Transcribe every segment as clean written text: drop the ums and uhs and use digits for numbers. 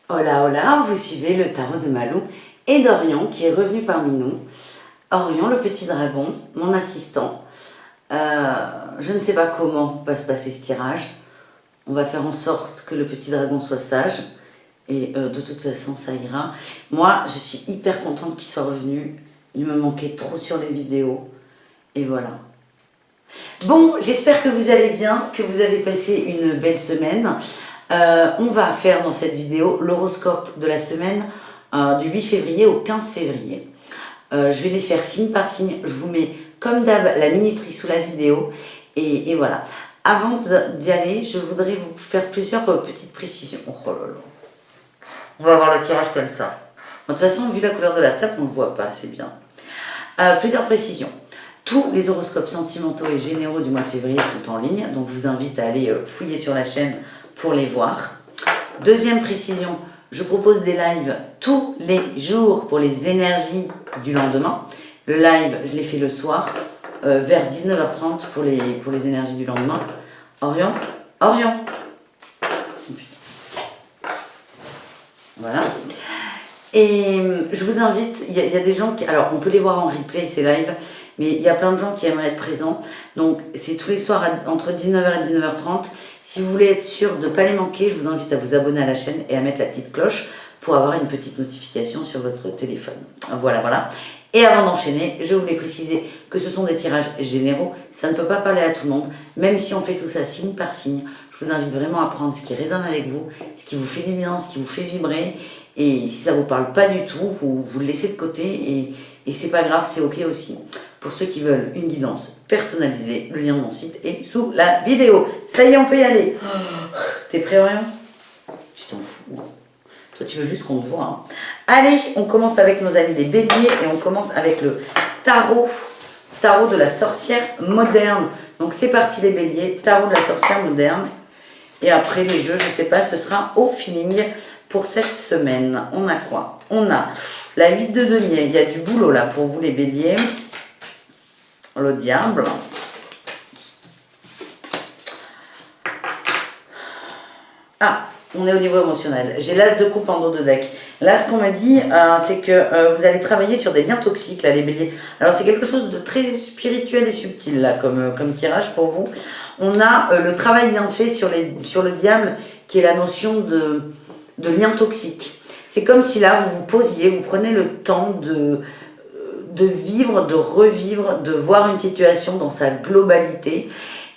Hola hola, vous suivez le tarot de Malou et d'Orion qui est revenu parmi nous. Orion, le petit dragon, mon assistant. Je ne sais pas comment va se passer ce tirage. On va faire en sorte que le petit dragon soit sage. Et de toute façon, ça ira. Moi, je suis hyper contente qu'il soit revenu. Il me manquait trop sur les vidéos. Et voilà. Bon, j'espère que vous allez bien, que vous avez passé une belle semaine. On va faire dans cette vidéo l'horoscope de la semaine du 8 février au 15 février. Je vais les faire signe par signe. Je vous mets comme d'hab la minuterie sous la vidéo. Et voilà. Avant d'y aller, je voudrais vous faire plusieurs petites précisions. Oh là là. On va avoir le tirage comme ça. De toute façon, vu la couleur de la table, on ne le voit pas, c'est bien. Plusieurs précisions. Tous les horoscopes sentimentaux et généraux du mois de février sont en ligne, donc je vous invite à aller fouiller sur la chaîne pour les voir. Deuxième précision, je propose des lives tous les jours pour les énergies du lendemain. Le live, je l'ai fait le soir, vers 19h30 pour les énergies du lendemain. Orion, Orion. Voilà. Et je vous invite, il y a des gens qui... Alors, on peut les voir en replay, ces lives, mais il y a plein de gens qui aimeraient être présents. Donc, c'est tous les soirs entre 19h et 19h30. Si vous voulez être sûr de ne pas les manquer, je vous invite à vous abonner à la chaîne et à mettre la petite cloche pour avoir une petite notification sur votre téléphone. Voilà, voilà. Et avant d'enchaîner, je voulais préciser que ce sont des tirages généraux. Ça ne peut pas parler à tout le monde, même si on fait tout ça signe par signe. Je vous invite vraiment à prendre ce qui résonne avec vous, ce qui vous fait du bien, ce qui vous fait vibrer. Et si ça ne vous parle pas du tout, vous le laissez de côté et c'est pas grave, c'est ok aussi. Pour ceux qui veulent une guidance personnalisée, le lien de mon site est sous la vidéo. Ça y est, on peut y aller. T'es prêt, Orion? Tu t'en fous. Toi, tu veux juste qu'on te voit. Hein. Allez, on commence avec nos amis les béliers et on commence avec le tarot de la sorcière moderne. Donc c'est parti les béliers, tarot de la sorcière moderne. Et après les jeux, je ne sais pas, ce sera au feeling pour cette semaine. On a quoi? On a la 8 de denier. Il y a du boulot là pour vous les béliers. Le diable. Ah, on est au niveau émotionnel. J'ai l'as de coupe en dos de deck. Là, ce qu'on me dit, c'est que vous allez travailler sur des liens toxiques, là, les béliers. Alors, c'est quelque chose de très spirituel et subtil, là, comme tirage pour vous. On a le travail bien fait sur le diable, qui est la notion de lien toxique. C'est comme si là, vous vous posiez, vous prenez le temps de vivre, de revivre, de voir une situation dans sa globalité.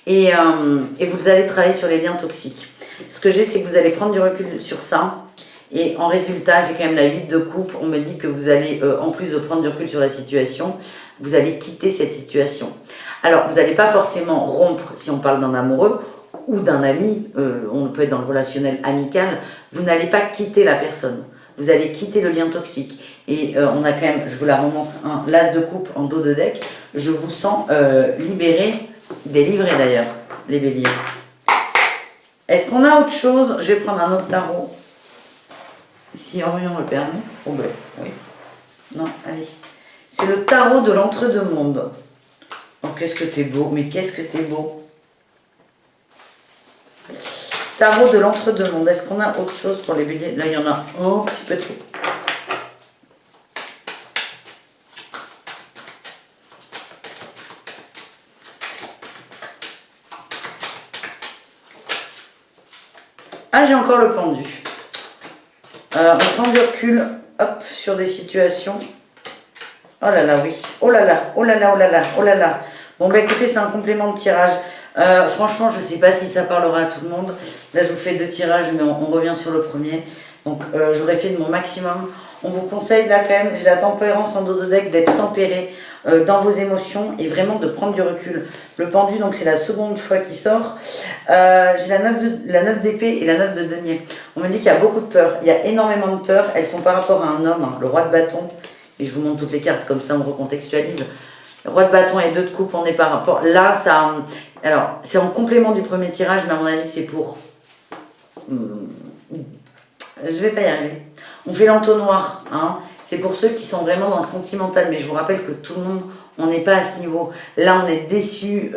Et vous allez travailler sur les liens toxiques. Ce que j'ai, c'est que vous allez prendre du recul sur ça. Et en résultat, j'ai quand même la 8 de coupe. On me dit que vous allez, en plus de prendre du recul sur la situation, vous allez quitter cette situation. Alors, vous n'allez pas forcément rompre si on parle d'un amoureux ou d'un ami. On peut être dans le relationnel amical. Vous n'allez pas quitter la personne. Vous allez quitter le lien toxique. Et on a quand même, je vous la remontre, un l'as de coupe en dos de deck. Je vous sens libéré, délivré d'ailleurs, les béliers. Est-ce qu'on a autre chose? Je vais prendre un autre tarot. Si Orion le permet. Oh ben, oui. Non, allez. C'est le tarot de l'entre-deux-mondes. Oh, qu'est-ce que t'es beau. Mais qu'est-ce que t'es beau. Tarot de l'entre-deux-mondes. Est-ce qu'on a autre chose pour les béliers? Là, il y en a un petit peu trop. Ah, j'ai encore le pendu. On prend du recul, hop, sur des situations. Oh là là, oui. Oh là là, oh là là, oh là là, oh là là. Bon, bah écoutez, c'est un complément de tirage. Franchement, je ne sais pas si ça parlera à tout le monde. Là, je vous fais 2 tirages, mais on revient sur le premier. Donc, j'aurais fait de mon maximum. On vous conseille, là, quand même, j'ai la tempérance en dos de deck, d'être tempéré dans vos émotions et vraiment de prendre du recul. Le pendu, donc, c'est la seconde fois qu'il sort. J'ai la 9 d'épée et la 9 de denier. On me dit qu'il y a beaucoup de peur. Il y a énormément de peur. Elles sont par rapport à un homme, hein, le roi de bâton. Et je vous montre toutes les cartes, comme ça, on recontextualise. Roi de bâton et 2 de coupe, on est par rapport. Là, ça. Alors, c'est en complément du premier tirage, mais à mon avis, c'est pour. Je vais pas y arriver. On fait l'entonnoir. Hein. C'est pour ceux qui sont vraiment dans le sentimental. Mais je vous rappelle que tout le monde, on n'est pas à ce niveau. Là, on est déçu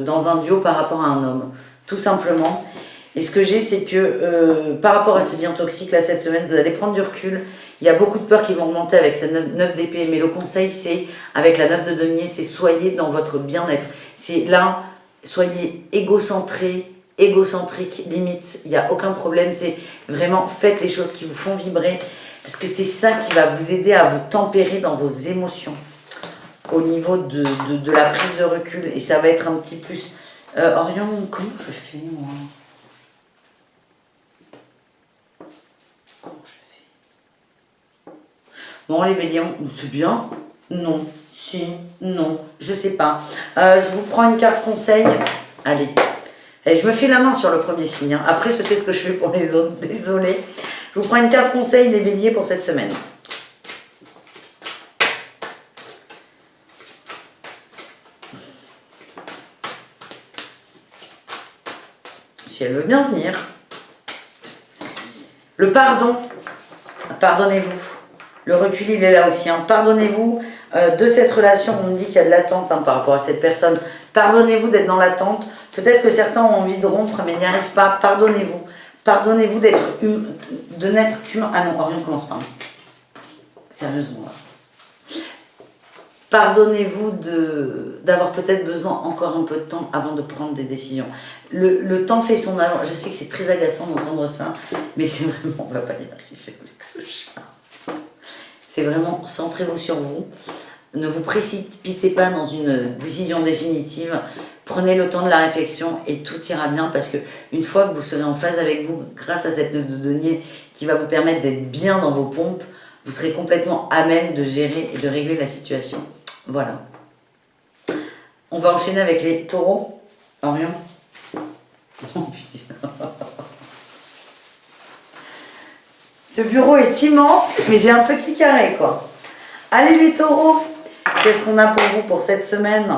dans un duo par rapport à un homme. Tout simplement. Et ce que j'ai, c'est que par rapport à ce lien toxique, là, cette semaine, vous allez prendre du recul. Il y a beaucoup de peurs qui vont remonter avec cette 9 d'épée. Mais le conseil, c'est, avec la 9 de denier, c'est soyez dans votre bien-être. C'est là, soyez égocentrique, limite. Il n'y a aucun problème. C'est vraiment, faites les choses qui vous font vibrer. Parce que c'est ça qui va vous aider à vous tempérer dans vos émotions. Au niveau de la prise de recul. Et ça va être un petit plus. Orion, comment je fais, moi? Bon, les béliers, c'est bien. Non, si, non, je sais pas. Je vous prends une carte conseil. Allez. Et je me fais la main sur le premier signe. Hein. Après, je sais ce que je fais pour les autres. Désolée. Je vous prends une carte conseil, les béliers, pour cette semaine. Si elle veut bien venir. Le pardon. Pardonnez-vous. Le recul, il est là aussi. Hein. Pardonnez-vous de cette relation. On me dit qu'il y a de l'attente hein, par rapport à cette personne. Pardonnez-vous d'être dans l'attente. Peut-être que certains ont envie de rompre, mais n'y arrivent pas. Pardonnez-vous. Pardonnez-vous d'être de n'être qu'humain. Ah non, Orion commence pas. Sérieusement. Là. Pardonnez-vous d'avoir peut-être besoin encore un peu de temps avant de prendre des décisions. Le temps fait son œuvre. Je sais que c'est très agaçant d'entendre ça, mais c'est vraiment, on ne va pas y arriver avec ce chat. C'est vraiment, centrez-vous sur vous. Ne vous précipitez pas dans une décision définitive. Prenez le temps de la réflexion et tout ira bien parce que une fois que vous serez en phase avec vous, grâce à cette 9 de denier qui va vous permettre d'être bien dans vos pompes, vous serez complètement à même de gérer et de régler la situation. Voilà. On va enchaîner avec les taureaux. Orion. Oh, ce bureau est immense, mais j'ai un petit carré, quoi. Allez, les taureaux, qu'est-ce qu'on a pour vous pour cette semaine?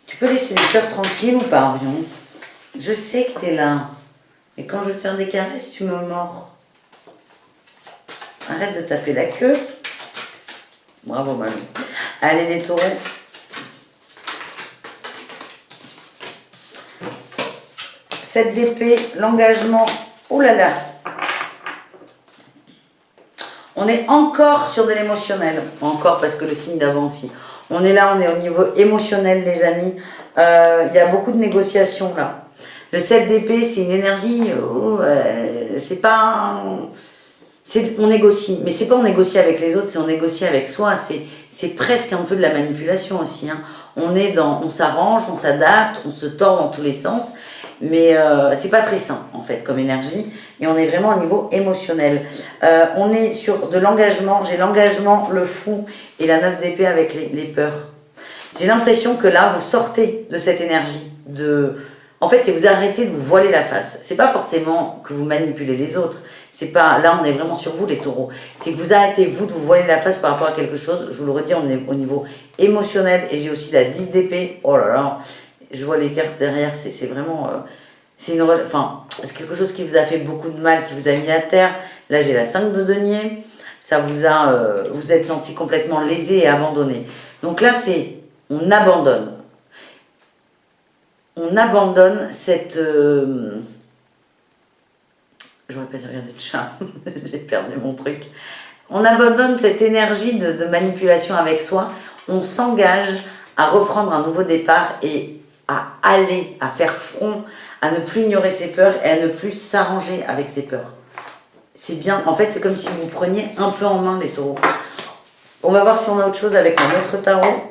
Tu peux laisser les fleurs tranquilles ou pas, Orion? Je sais que tu es là. Et quand je vais te faire des caresses, tu me mords. Arrête de taper la queue. Bravo, Malou. Allez, les taureaux. Cette d'épée, l'engagement. Oh là là. On est encore sur de l'émotionnel. Encore parce que le signe d'avant aussi. On est là, on est au niveau émotionnel, les amis. Il y a beaucoup de négociations là. Le 7 d'épée, c'est une énergie. C'est pas. On négocie. Mais c'est pas on négocie avec les autres, c'est on négocie avec soi. C'est presque un peu de la manipulation aussi. Hein. On s'arrange, on s'adapte, on se tord dans tous les sens. Mais c'est pas très sain en fait comme énergie et on est vraiment au niveau émotionnel. On est sur de l'engagement, j'ai l'engagement, le fou et la 9 d'épée avec les peurs. J'ai l'impression que là vous sortez de cette énergie en fait c'est vous arrêtez de vous voiler la face. C'est pas forcément que vous manipulez les autres, c'est pas là on est vraiment sur vous les taureaux. C'est que vous arrêtez vous de vous voiler la face par rapport à quelque chose. Je vous le redis, on est au niveau émotionnel et j'ai aussi la 10 d'épée. Oh là là. Je vois les cartes derrière, c'est vraiment... c'est quelque chose qui vous a fait beaucoup de mal, qui vous a mis à terre. Là, j'ai la 5 de denier. Ça vous êtes senti complètement lésé et abandonné. Donc là, on abandonne. On abandonne cette... J'aurais pas dû regarder le chat. J'ai perdu mon truc. On abandonne cette énergie de manipulation avec soi. On s'engage à reprendre un nouveau départ et à aller, à faire front, à ne plus ignorer ses peurs et à ne plus s'arranger avec ses peurs. C'est bien, en fait c'est comme si vous preniez un peu en main les taureaux. On va voir si on a autre chose avec un autre tarot.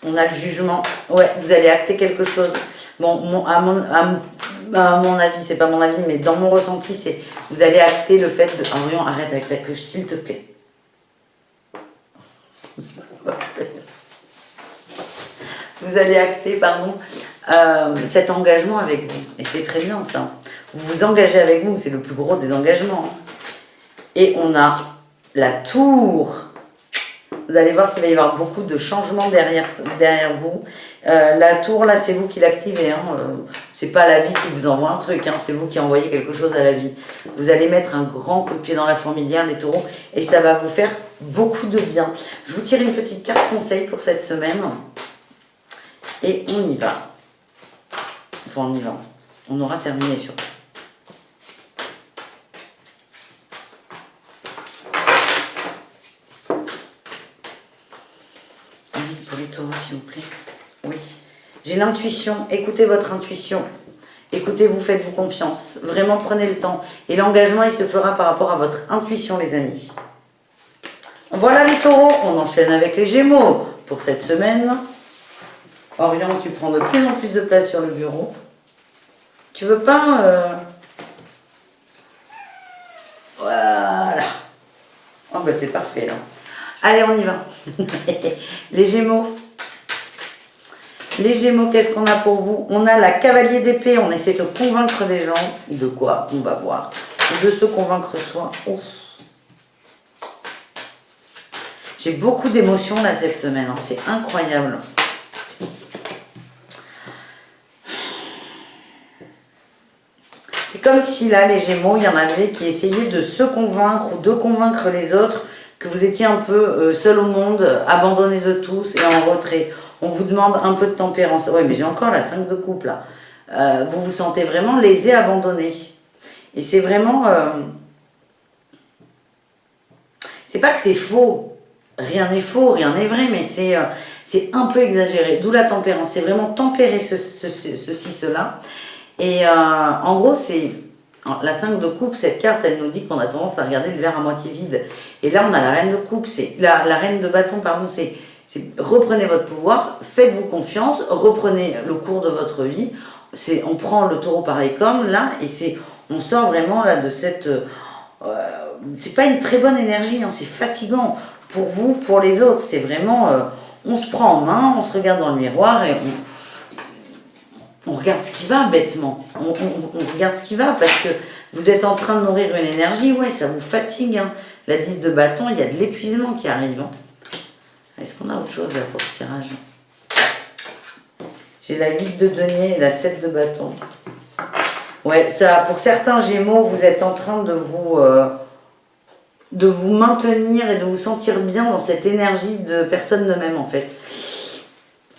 On a le jugement. Ouais, vous allez acter quelque chose. Bon, à mon avis, c'est pas mon avis, mais dans mon ressenti, c'est vous allez acter le fait de... Orion, arrête avec ta queue, s'il te plaît. Vous allez acter, cet engagement avec vous. Et c'est très bien ça. Vous vous engagez avec vous, c'est le plus gros des engagements. Et on a la tour. Vous allez voir qu'il va y avoir beaucoup de changements derrière vous. La tour, là, c'est vous qui l'activez. Hein. C'est pas la vie qui vous envoie un truc, hein, c'est vous qui envoyez quelque chose à la vie. Vous allez mettre un grand coup de pied dans la fourmilière, les taureaux, et ça va vous faire beaucoup de bien. Je vous tire une petite carte conseil pour cette semaine. Et on y va. Enfin, on y va. On aura terminé surtout. Oui, pour les taureaux, s'il vous plaît. Oui. J'ai l'intuition. Écoutez votre intuition. Écoutez-vous, faites-vous confiance. Vraiment, prenez le temps. Et l'engagement, il se fera par rapport à votre intuition, les amis. Voilà les taureaux. On enchaîne avec les gémeaux pour cette semaine. Orion, tu prends de plus en plus de place sur le bureau. Tu veux pas... Voilà. Oh bah t'es parfait là. Allez, on y va. Les gémeaux. Les gémeaux, qu'est-ce qu'on a pour vous? On a la cavalier d'épée. On essaie de convaincre des gens. De quoi? On va voir. De se convaincre soi. Ouf. J'ai beaucoup d'émotions là cette semaine. Hein. C'est incroyable. C'est comme si là, les gémeaux, il y en avait qui essayaient de se convaincre ou de convaincre les autres que vous étiez un peu seul au monde, abandonné de tous et en retrait. On vous demande un peu de tempérance. Oui, mais j'ai encore la 5 de coupe là. Vous vous sentez vraiment lésé, abandonné. Et c'est vraiment... c'est pas que c'est faux. Rien n'est faux, rien n'est vrai, mais c'est un peu exagéré. D'où la tempérance. C'est vraiment tempérer ceci, cela. Et en gros, c'est la 5 de coupe, cette carte, elle nous dit qu'on a tendance à regarder le verre à moitié vide. Et là, on a la reine de coupe, c'est la reine de bâton, pardon, c'est reprenez votre pouvoir, faites-vous confiance, reprenez le cours de votre vie. On prend le taureau par les cornes, là, et on sort vraiment là de cette... c'est pas une très bonne énergie, hein, c'est fatigant pour vous, pour les autres. C'est vraiment... on se prend en main, on se regarde dans le miroir et on regarde ce qui va bêtement. On regarde ce qui va parce que vous êtes en train de nourrir une énergie. Ouais, ça vous fatigue. Hein. La 10 de bâton, il y a de l'épuisement qui arrive. Hein. Est-ce qu'on a autre chose là pour ce tirage? J'ai la 8 de denier et la 7 de bâton. Ouais, ça, pour certains gémeaux, vous êtes en train de vous maintenir et de vous sentir bien dans cette énergie de personne de même en fait.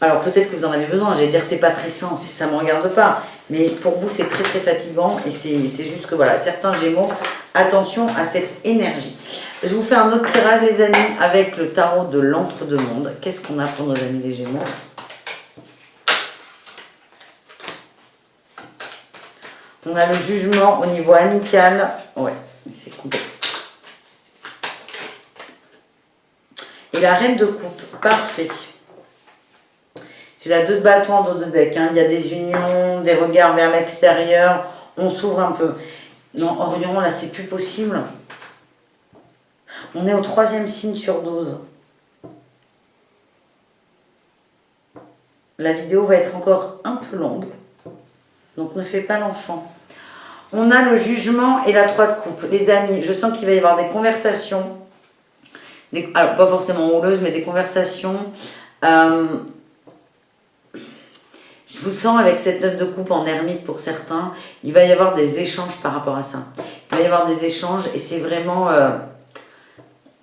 Alors peut-être que vous en avez besoin, j'allais dire c'est pas très sain, ça ne me regarde pas, mais pour vous c'est très très fatigant et c'est juste que voilà, certains gémeaux, attention à cette énergie. Je vous fais un autre tirage les amis avec le tarot de l'entre-deux-mondes. Qu'est-ce qu'on a pour nos amis les gémeaux? On a le jugement au niveau amical, ouais, c'est cool. Et la reine de coupe, parfait. J'ai la 2 de bâton en dos de deck. Hein. Il y a des unions, des regards vers l'extérieur. On s'ouvre un peu. Non, Orion, là, c'est plus possible. On est au 3e signe sur 12. La vidéo va être encore un peu longue. Donc, ne fais pas l'enfant. On a le jugement et la 3 de coupe. Les amis, je sens qu'il va y avoir des conversations. Alors, pas forcément houleuses, mais des conversations... Je vous sens avec cette 9 de coupe en ermite pour certains, il va y avoir des échanges par rapport à ça. Il va y avoir des échanges et c'est vraiment...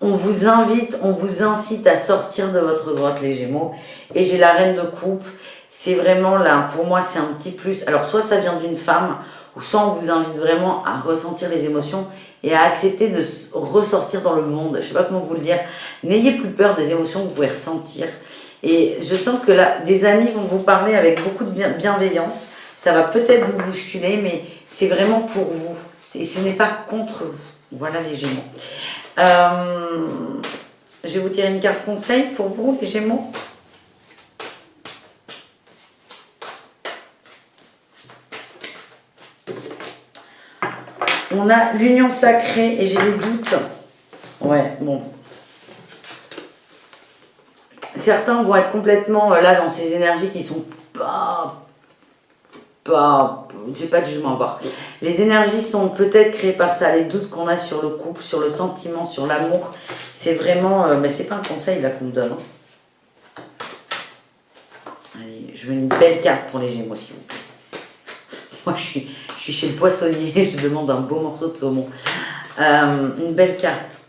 on vous invite, on vous incite à sortir de votre grotte les gémeaux. Et j'ai la reine de coupe, c'est vraiment là, pour moi c'est un petit plus. Alors soit ça vient d'une femme, ou soit on vous invite vraiment à ressentir les émotions et à accepter de ressortir dans le monde. Je ne sais pas comment vous le dire. N'ayez plus peur des émotions que vous pouvez ressentir. Et je sens que là, des amis vont vous parler avec beaucoup de bienveillance. Ça va peut-être vous bousculer, mais c'est vraiment pour vous. Ce n'est pas contre vous. Voilà les gémeaux. Je vais vous tirer une carte conseil pour vous, les gémeaux. On a l'union sacrée et j'ai des doutes. Ouais, bon. Certains vont être complètement là dans ces énergies qui sont j'ai pas de jugement à voir. Les énergies sont peut-être créées par ça, les doutes qu'on a sur le couple, sur le sentiment, sur l'amour. C'est vraiment, mais c'est pas un conseil là qu'on me donne. Allez, je veux une belle carte pour les gémeaux s'il vous plaît. Moi, je suis chez le poissonnier, je demande un beau morceau de saumon. Une belle carte.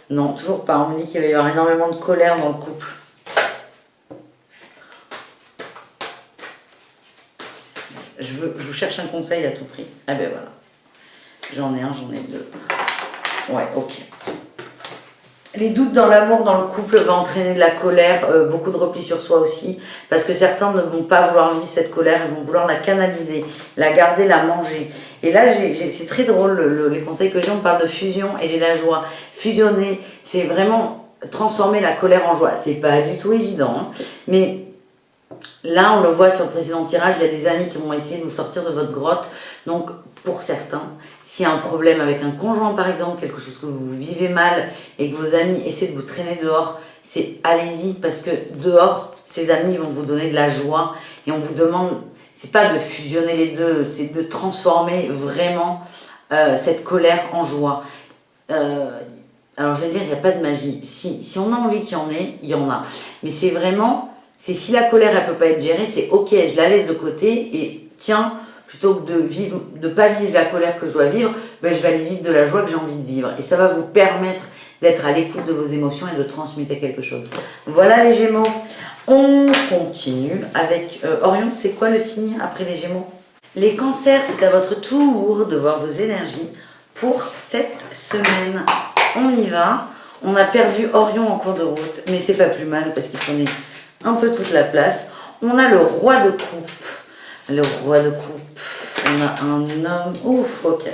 Non, toujours pas. On me dit qu'il va y avoir énormément de colère dans le couple. Je vous cherche un conseil à tout prix. Ah ben voilà. J'en ai un, j'en ai deux. Ouais, ok. Les doutes dans l'amour, dans le couple, va entraîner de la colère, beaucoup de repli sur soi aussi, parce que certains ne vont pas vouloir vivre cette colère, ils vont vouloir la canaliser, la garder, la manger. Et là, c'est très drôle, les conseils que j'ai, on parle de fusion et j'ai la joie. Fusionner, c'est vraiment transformer la colère en joie. C'est pas du tout évident, hein, mais là, on le voit sur le précédent tirage, il y a des amis qui vont essayer de vous sortir de votre grotte. Donc, pour certains, s'il y a un problème avec un conjoint, par exemple, quelque chose que vous vivez mal et que vos amis essaient de vous traîner dehors, c'est allez-y parce que dehors, ces amis vont vous donner de la joie et on vous demande, c'est pas de fusionner les deux, c'est de transformer vraiment cette colère en joie. Alors, je vais dire, il n'y a pas de magie. Si on a envie qu'il y en ait, il y en a. Mais c'est vraiment... C'est si la colère, elle peut pas être gérée, c'est ok, je la laisse de côté et tiens, plutôt que de pas vivre la colère que je dois vivre, ben, je vais aller vivre de la joie que j'ai envie de vivre. Et ça va vous permettre d'être à l'écoute de vos émotions et de transmettre quelque chose. Voilà les Gémeaux. On continue avec Orion. C'est quoi le signe après les Gémeaux? Les Cancers, c'est à votre tour de voir vos énergies pour cette semaine. On y va. On a perdu Orion en cours de route, mais c'est pas plus mal parce qu'il prenait un peu toute la place. On a le roi de coupe. Le roi de coupe. On a un homme. Ouf, ok.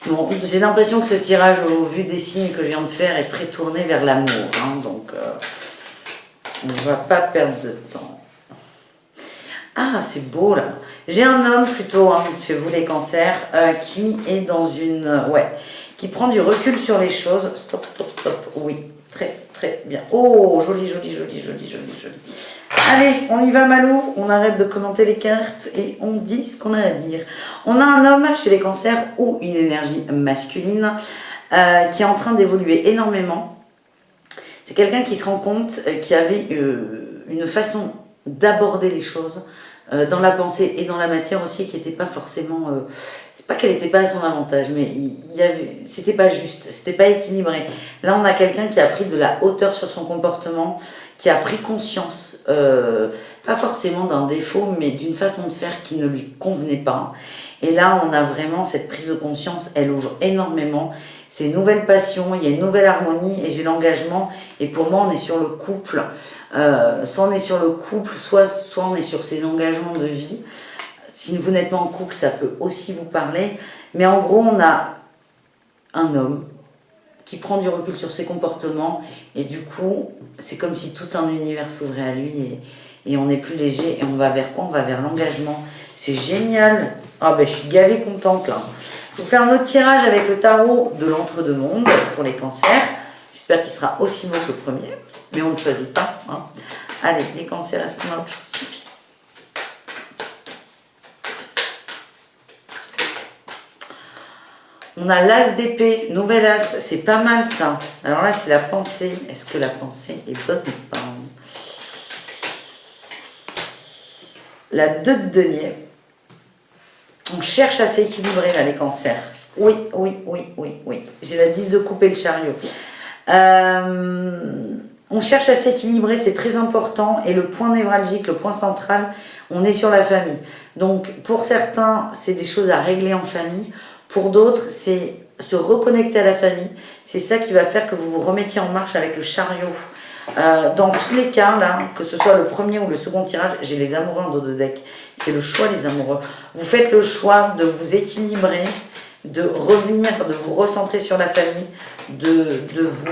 Bon, j'ai l'impression que ce tirage, au vu des signes que je viens de faire, est très tourné vers l'amour. Hein, donc, on ne va pas perdre de temps. Ah, c'est beau là. J'ai un homme plutôt, hein, chez vous les Cancers, qui est dans une... qui prend du recul sur les choses. Stop, stop, stop. Oui, très bien. Oh, joli, joli, joli, joli, joli, joli. Allez, on y va Malou, on arrête de commenter les cartes et on dit ce qu'on a à dire. On a un homme chez les Cancers ou une énergie masculine qui est en train d'évoluer énormément. C'est quelqu'un qui se rend compte qu'il avait une façon d'aborder les choses dans la pensée et dans la matière aussi qui n'était pas forcément... c'est pas qu'elle n'était pas à son avantage, mais c'était pas juste, c'était pas équilibré. Là, on a quelqu'un qui a pris de la hauteur sur son comportement, qui a pris conscience, pas forcément d'un défaut, mais d'une façon de faire qui ne lui convenait pas. Et là, on a vraiment cette prise de conscience, elle ouvre énormément. C'est une nouvelle passion, il y a une nouvelle harmonie et j'ai l'engagement. Et pour moi, on est sur le couple. Soit on est sur le couple, soit on est sur ses engagements de vie. Si vous n'êtes pas en couple, ça peut aussi vous parler. Mais en gros, on a un homme qui prend du recul sur ses comportements. Et du coup, c'est comme si tout un univers s'ouvrait à lui. Et on est plus léger. Et on va vers quoi? On va vers l'engagement. C'est génial. Ah ben, je suis gavée contente là. Je vais vous faire un autre tirage avec le tarot de l'entre-deux-mondes pour les Cancers. J'espère qu'il sera aussi beau que le premier. Mais on ne choisit pas. Hein. Allez, les Cancers, est-ce qu'on a autre chose? On a l'as d'épée, nouvel as, c'est pas mal ça. Alors là, c'est la pensée. Est-ce que la pensée est bonne ou pas? La 2 de denier. On cherche à s'équilibrer là, les Cancers. Oui. J'ai la 10 de coupe et le chariot. On cherche à s'équilibrer, c'est très important. Et le point névralgique, le point central, on est sur la famille. Donc, pour certains, c'est des choses à régler en famille. Pour d'autres, c'est se reconnecter à la famille. C'est ça qui va faire que vous vous remettiez en marche avec le chariot. Dans tous les cas, là, que ce soit le premier ou le second tirage, j'ai les amoureux en dos de deck. C'est le choix, les amoureux. Vous faites le choix de vous équilibrer, de revenir, de vous recentrer sur la famille, de vous...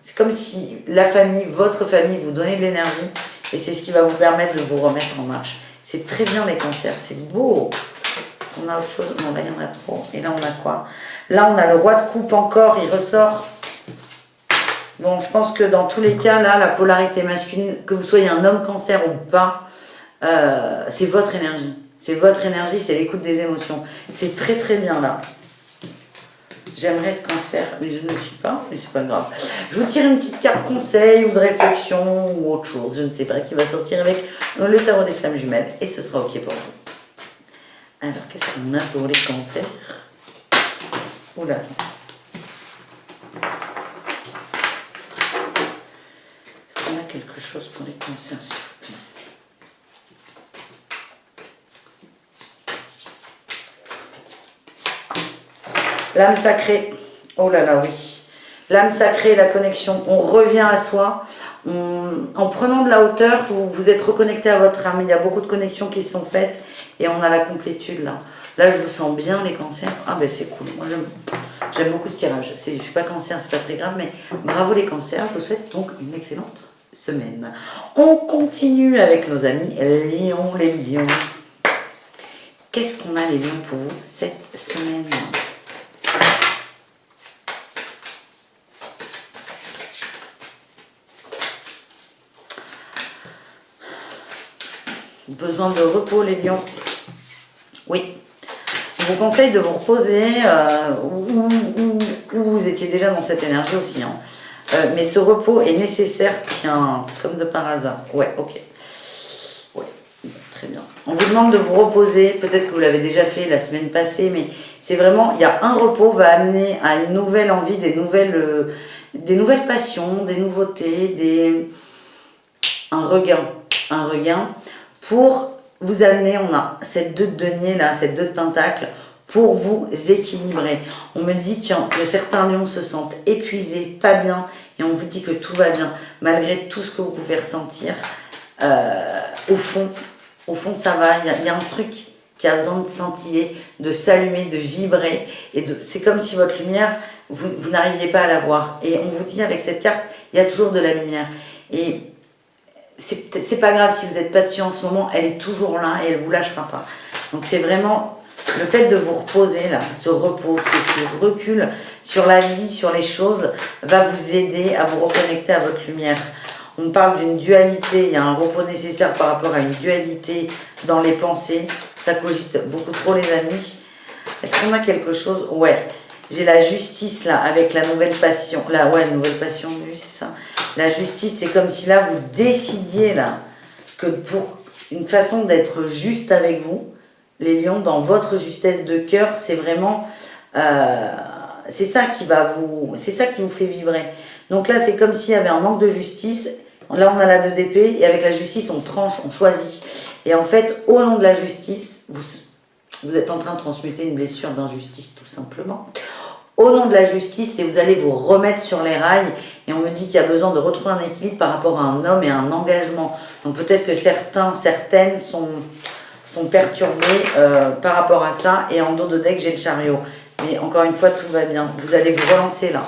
C'est comme si la famille, votre famille, vous donnait de l'énergie et c'est ce qui va vous permettre de vous remettre en marche. C'est très bien les Cancers, c'est beau. On a autre chose? Non, là, il y en a trop. Et là, on a quoi? Là, on a le roi de coupe encore, il ressort. Bon, je pense que dans tous les cas, là, la polarité masculine, que vous soyez un homme Cancer ou pas, c'est votre énergie. C'est votre énergie, c'est l'écoute des émotions. C'est très très bien là. J'aimerais être Cancer, mais je ne le suis pas, mais c'est pas grave. Je vous tire une petite carte conseil ou de réflexion ou autre chose, je ne sais pas, qui va sortir avec le tarot des flammes jumelles et ce sera ok pour vous. Alors, qu'est-ce qu'on a pour les cancers? Oula. Est-ce qu'on a quelque chose pour les cancers, s'il vous plaît? L'âme sacrée. Oh là là, oui. L'âme sacrée, la connexion. On revient à soi. En prenant de la hauteur, vous vous êtes reconnecté à votre âme. Il y a beaucoup de connexions qui sont faites et on a la complétude là. Là, je vous sens bien les cancers. Ah ben c'est cool. Moi, j'aime beaucoup ce tirage. Je ne suis pas cancer, c'est pas très grave, mais bravo les cancers. Je vous souhaite donc une excellente semaine. On continue avec nos amis Lions, les lions. Qu'est-ce qu'on a les lions pour vous cette semaine? Besoin de repos les lions. Oui. Je vous conseille de vous reposer où vous étiez déjà dans cette énergie aussi. Hein. Mais ce repos est nécessaire, tiens, comme de par hasard. Ouais, ok. Ouais, très bien. On vous demande de vous reposer. Peut-être que vous l'avez déjà fait la semaine passée, mais c'est vraiment, il y a un repos va amener à une nouvelle envie, des nouvelles passions, des nouveautés, un regain pour vous amener, on a cette 2 de denier là, cette 2 de pentacle, pour vous équilibrer. On me dit que certains lions se sentent épuisés, pas bien, et on vous dit que tout va bien, malgré tout ce que vous pouvez ressentir. Au fond, ça va, il y a un truc qui a besoin de scintiller, de s'allumer, de vibrer, et c'est comme si votre lumière, vous n'arriviez pas à la voir. Et on vous dit avec cette carte, il y a toujours de la lumière. Et c'est pas grave si vous n'êtes pas dessus en ce moment, elle est toujours là et elle ne vous lâchera pas. Donc c'est vraiment le fait de vous reposer là, ce repos, ce recul sur la vie, sur les choses, va vous aider à vous reconnecter à votre lumière. On parle d'une dualité, il y a un repos nécessaire par rapport à une dualité dans les pensées. Ça cogite beaucoup trop les amis. Est-ce qu'on a quelque chose? Ouais, j'ai la justice là avec la nouvelle passion. Là, ouais, la nouvelle passion, oui, c'est ça. La justice, c'est comme si là, vous décidiez là, que pour une façon d'être juste avec vous, les lions, dans votre justesse de cœur, c'est vraiment, c'est ça qui vous fait vibrer. Donc là, c'est comme s'il y avait un manque de justice. Là, on a la 2 d'épée, et avec la justice, on tranche, on choisit. Et en fait, au nom de la justice, vous êtes en train de transmuter une blessure d'injustice, tout simplement. Au nom de la justice, et vous allez vous remettre sur les rails. Et on me dit qu'il y a besoin de retrouver un équilibre par rapport à un homme et un engagement. Donc peut-être que certaines sont perturbées par rapport à ça. Et en dos de deck, j'ai le chariot. Mais encore une fois, tout va bien. Vous allez vous relancer là.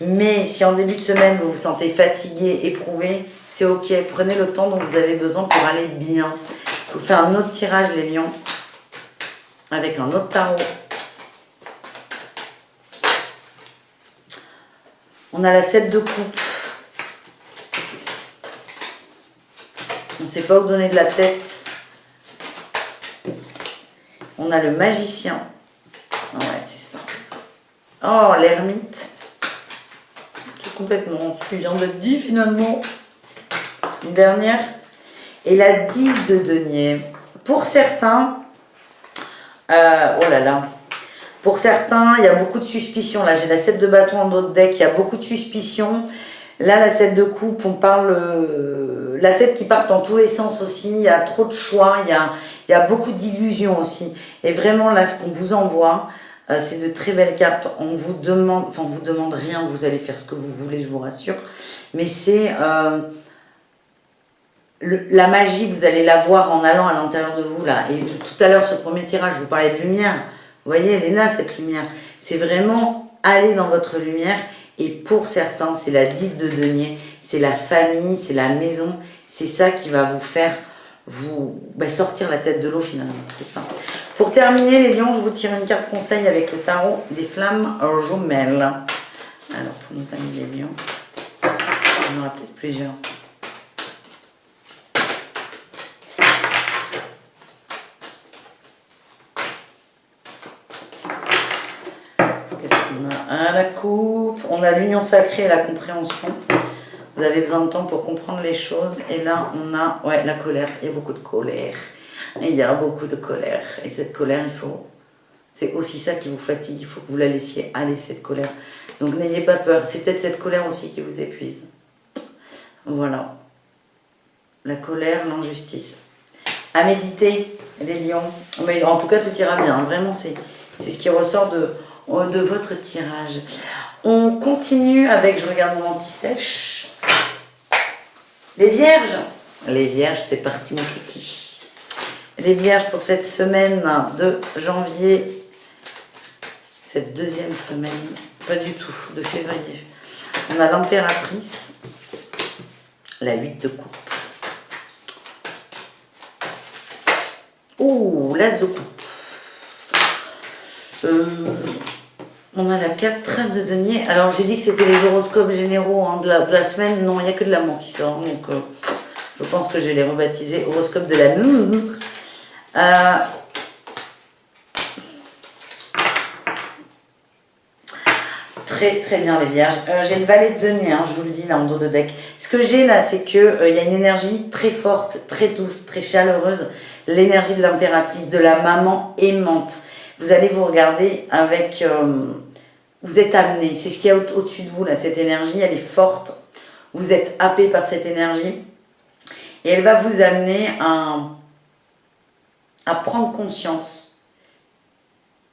Mais si en début de semaine, vous vous sentez fatigué, éprouvé, c'est ok. Prenez le temps dont vous avez besoin pour aller bien. Je vous fais un autre tirage, les lions, avec un autre tarot. On a la 7 de coupe. On ne sait pas où donner de la tête. On a le magicien. Ouais, c'est ça. Oh, l'ermite. C'est complètement ce qui vient d'être dit finalement. Une dernière. Et la 10 de denier. Pour certains, oh là là. Pour certains, il y a beaucoup de suspicions. Là, j'ai la 7 de bâton en dos de deck. Il y a beaucoup de suspicions. Là, la 7 de coupe, on parle... la tête qui part dans tous les sens aussi. Il y a trop de choix. Il y a beaucoup d'illusions aussi. Et vraiment, là, ce qu'on vous envoie, c'est de très belles cartes. On vous demande... Enfin, on vous demande rien. Vous allez faire ce que vous voulez, je vous rassure. Mais c'est... la magie, vous allez la voir en allant à l'intérieur de vous, là. Et tout à l'heure, ce premier tirage, je vous parlais de lumière. Vous voyez, elle est là, cette lumière. C'est vraiment aller dans votre lumière. Et pour certains, c'est la 10 de denier. C'est la famille, c'est la maison. C'est ça qui va vous faire sortir la tête de l'eau, finalement. C'est ça. Pour terminer, les lions, je vous tire une carte conseil avec le tarot des flammes jumelles. Alors, pour nos amis les lions, il y en aura peut-être plusieurs. La coupe, on a l'union sacrée et la compréhension. Vous avez besoin de temps pour comprendre les choses. Et là, on a la colère. Il y a beaucoup de colère. Et il y a beaucoup de colère. Et cette colère, c'est aussi ça qui vous fatigue. Il faut que vous la laissiez aller, cette colère. Donc n'ayez pas peur. C'est peut-être cette colère aussi qui vous épuise. Voilà. La colère, l'injustice. À méditer, les lions. Mais en tout cas, tout ira bien. Vraiment, c'est ce qui ressort de votre tirage. On continue avec, je regarde mon anti-sèche. Les vierges. Les vierges, c'est parti mon kiki. Les vierges pour cette semaine de janvier. Cette deuxième semaine, pas du tout, de février. On a l'impératrice. La 8 de coupe. Oh, l'as de coupe. On a la 4 de denier. Alors, j'ai dit que c'était les horoscopes généraux de la semaine. Non, il n'y a que de l'amour qui sort. Donc, je pense que je vais les rebaptiser horoscope de l'amour. Très, très bien, les vierges. J'ai le valet de denier, je vous le dis, là, en dos de deck. Ce que j'ai là, c'est qu'il y a une énergie très forte, très douce, très chaleureuse. L'énergie de l'impératrice, de la maman aimante. Vous allez vous regarder avec... vous êtes amené. C'est ce qu'il y a au-dessus de vous, là. Cette énergie, elle est forte. Vous êtes happé par cette énergie. Et elle va vous amener à prendre conscience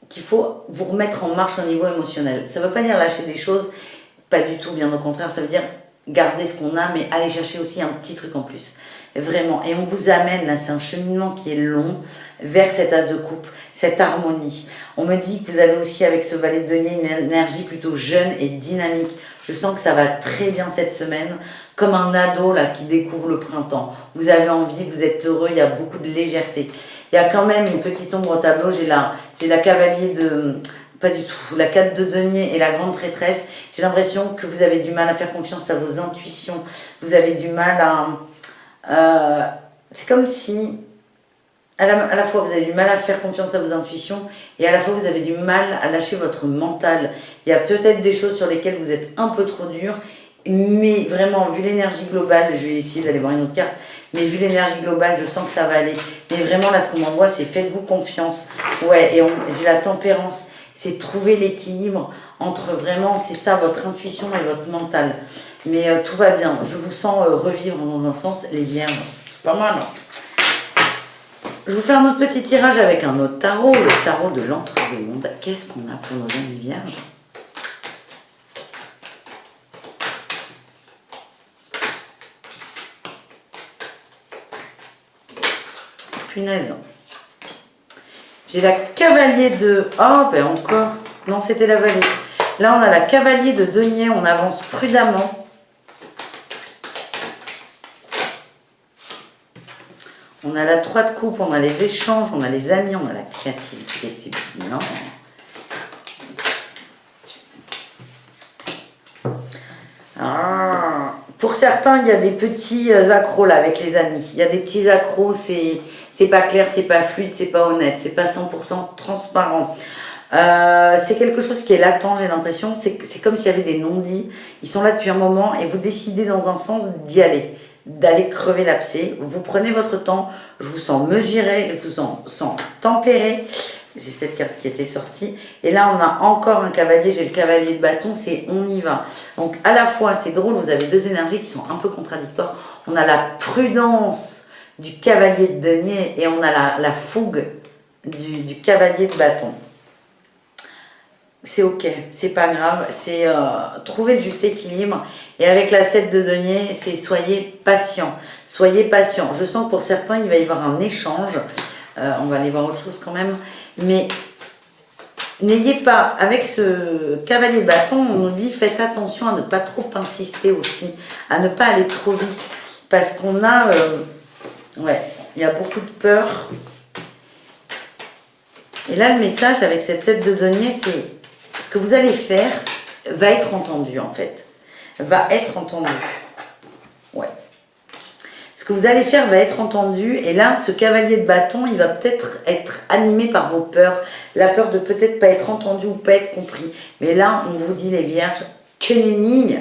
qu'il faut vous remettre en marche au niveau émotionnel. Ça ne veut pas dire lâcher des choses, pas du tout, bien au contraire. Ça veut dire garder ce qu'on a, mais aller chercher aussi un petit truc en plus. Vraiment. Et on vous amène, là, c'est un cheminement qui est long, vers cet as de coupe, cette harmonie. On me dit que vous avez aussi, avec ce valet de denier, une énergie plutôt jeune et dynamique. Je sens que ça va très bien cette semaine, comme un ado là qui découvre le printemps. Vous avez envie, vous êtes heureux, il y a beaucoup de légèreté. Il y a quand même une petite ombre au tableau, j'ai la cavalier de... Pas du tout, la 4 de denier et la grande prêtresse. J'ai l'impression que vous avez du mal à faire confiance à vos intuitions. Vous avez du mal à... c'est comme si... À la fois, vous avez du mal à faire confiance à vos intuitions et à la fois, vous avez du mal à lâcher votre mental. Il y a peut-être des choses sur lesquelles vous êtes un peu trop dur, mais vraiment, vu l'énergie globale, je vais essayer d'aller voir une autre carte, mais vu l'énergie globale, je sens que ça va aller. Mais vraiment, là, ce qu'on m'envoie, c'est faites-vous confiance. Ouais, et j'ai la tempérance, c'est trouver l'équilibre entre vraiment, c'est ça, votre intuition et votre mental. Mais tout va bien. Je vous sens revivre dans un sens, les vierges. C'est pas mal, hein. Je vous fais un autre petit tirage avec un autre tarot, le tarot de l'entre-deux-mondes. Qu'est-ce qu'on a pour nos amis vierges? Punaise. J'ai la cavalier de... Oh, ben encore. Non, c'était la vallée. Là, on a la cavalier de denier. On avance prudemment. On a la 3 de coupe, on a les échanges, on a les amis, on a la créativité, c'est bien. Ah. Pour certains, il y a des petits accros là avec les amis. Il y a des petits accros, c'est pas clair, c'est pas fluide, c'est pas honnête, c'est pas 100% transparent. C'est quelque chose qui est latent, j'ai l'impression. C'est comme s'il y avait des non-dits. Ils sont là depuis un moment et vous décidez dans un sens d'y aller, d'aller crever l'abcès. Vous prenez votre temps, je vous sens mesuré, je vous sens tempéré. J'ai cette carte qui était sortie. Et là, on a encore un cavalier. J'ai le cavalier de bâton, c'est on y va. Donc, à la fois, c'est drôle, vous avez deux énergies qui sont un peu contradictoires. On a la prudence du cavalier de denier et on a la fougue du cavalier de bâton. C'est ok, c'est pas grave, c'est trouver le juste équilibre. Et avec la 7 de denier, c'est soyez patient. Soyez patient. Je sens que pour certains, il va y avoir un échange. On va aller voir autre chose quand même. Mais n'ayez pas, avec ce cavalier de bâton, on nous dit faites attention à ne pas trop insister aussi, à ne pas aller trop vite. Parce qu'on a, ouais, il y a beaucoup de peur. Et là, le message avec cette 7 de denier, c'est ce que vous allez faire va être entendu en fait. Va être entendu. Ouais. Ce que vous allez faire va être entendu. Et là, ce cavalier de bâton, il va peut-être être animé par vos peurs. La peur de peut-être pas être entendu ou pas être compris. Mais là, on vous dit les vierges, que nenni,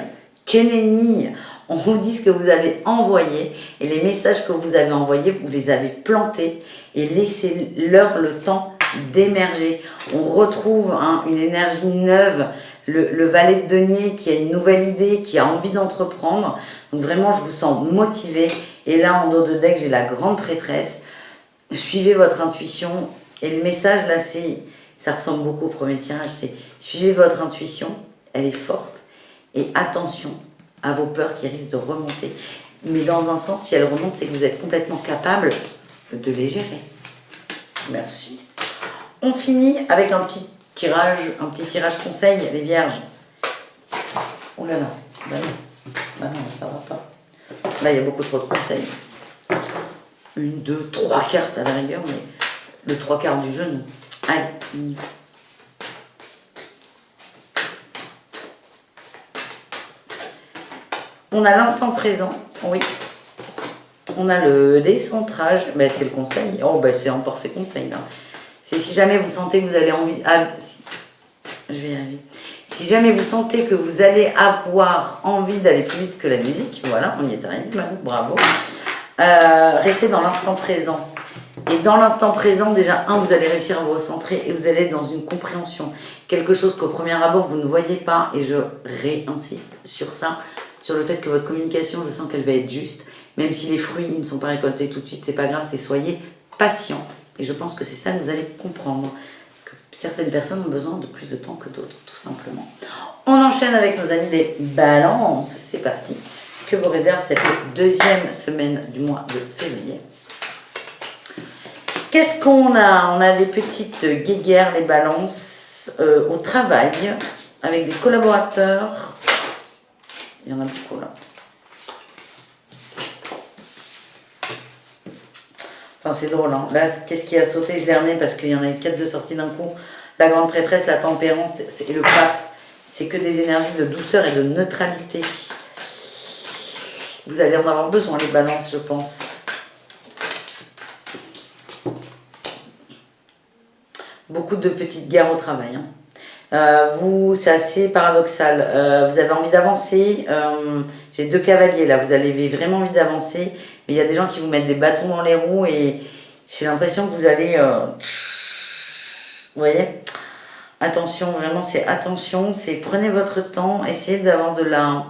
On vous dit ce que vous avez envoyé et les messages que vous avez envoyés, vous les avez plantés et laissez-leur le temps d'émerger. On retrouve une énergie neuve, le valet de denier qui a une nouvelle idée, qui a envie d'entreprendre. Donc vraiment, je vous sens motivé. Et là, en dos de deck, j'ai la grande prêtresse. Suivez votre intuition. Et le message, là, ça ressemble beaucoup au premier tirage. C'est suivez votre intuition, elle est forte. Et attention à vos peurs qui risquent de remonter. Mais dans un sens, si elles remontent, c'est que vous êtes complètement capable de les gérer. Merci. On finit avec un petit tirage conseil, les vierges. Oh là là, bah non, ça va pas. Là, il y a beaucoup trop de conseils. 1, 2, 3 cartes à la rigueur, mais le 3 quarts du jeu, non. Allez, on y va. On a l'instant présent, oui. On a le décentrage, ben, c'est le conseil. Oh, ben, c'est un parfait conseil, là. C'est si jamais vous sentez que vous allez envie... je vais y arriver. Si jamais vous sentez que vous allez avoir envie d'aller plus vite que la musique, voilà, on y est arrivé, bravo. Restez dans l'instant présent. Et dans l'instant présent, déjà, vous allez réussir à vous recentrer et vous allez être dans une compréhension. Quelque chose qu'au premier abord, vous ne voyez pas, et je réinsiste sur ça, sur le fait que votre communication, je sens qu'elle va être juste. Même si les fruits ne sont pas récoltés tout de suite, c'est pas grave, c'est soyez patient. Et je pense que c'est ça que vous allez comprendre. Parce que certaines personnes ont besoin de plus de temps que d'autres, tout simplement. On enchaîne avec nos amis les balances. C'est parti. Que vous réserve cette deuxième semaine du mois de février. Qu'est-ce qu'on a? On a des petites guéguerres, les balances, au travail, avec des collaborateurs. Il y en a beaucoup là. Enfin, c'est drôle, hein. Là, qu'est-ce qui a sauté? Je l'ai remis parce qu'il y en a eu 4 de sortie d'un coup. La grande prêtresse, la tempérante et le pape. C'est que des énergies de douceur et de neutralité. Vous allez en avoir besoin, les balances, je pense. Beaucoup de petites guerres au travail. Hein. C'est assez paradoxal. Vous avez envie d'avancer. J'ai 2 cavaliers là. Vous avez vraiment envie d'avancer. Mais il y a des gens qui vous mettent des bâtons dans les roues et j'ai l'impression que vous allez... vous voyez? Attention, vraiment, c'est attention. C'est prenez votre temps. Essayez d'avoir de la...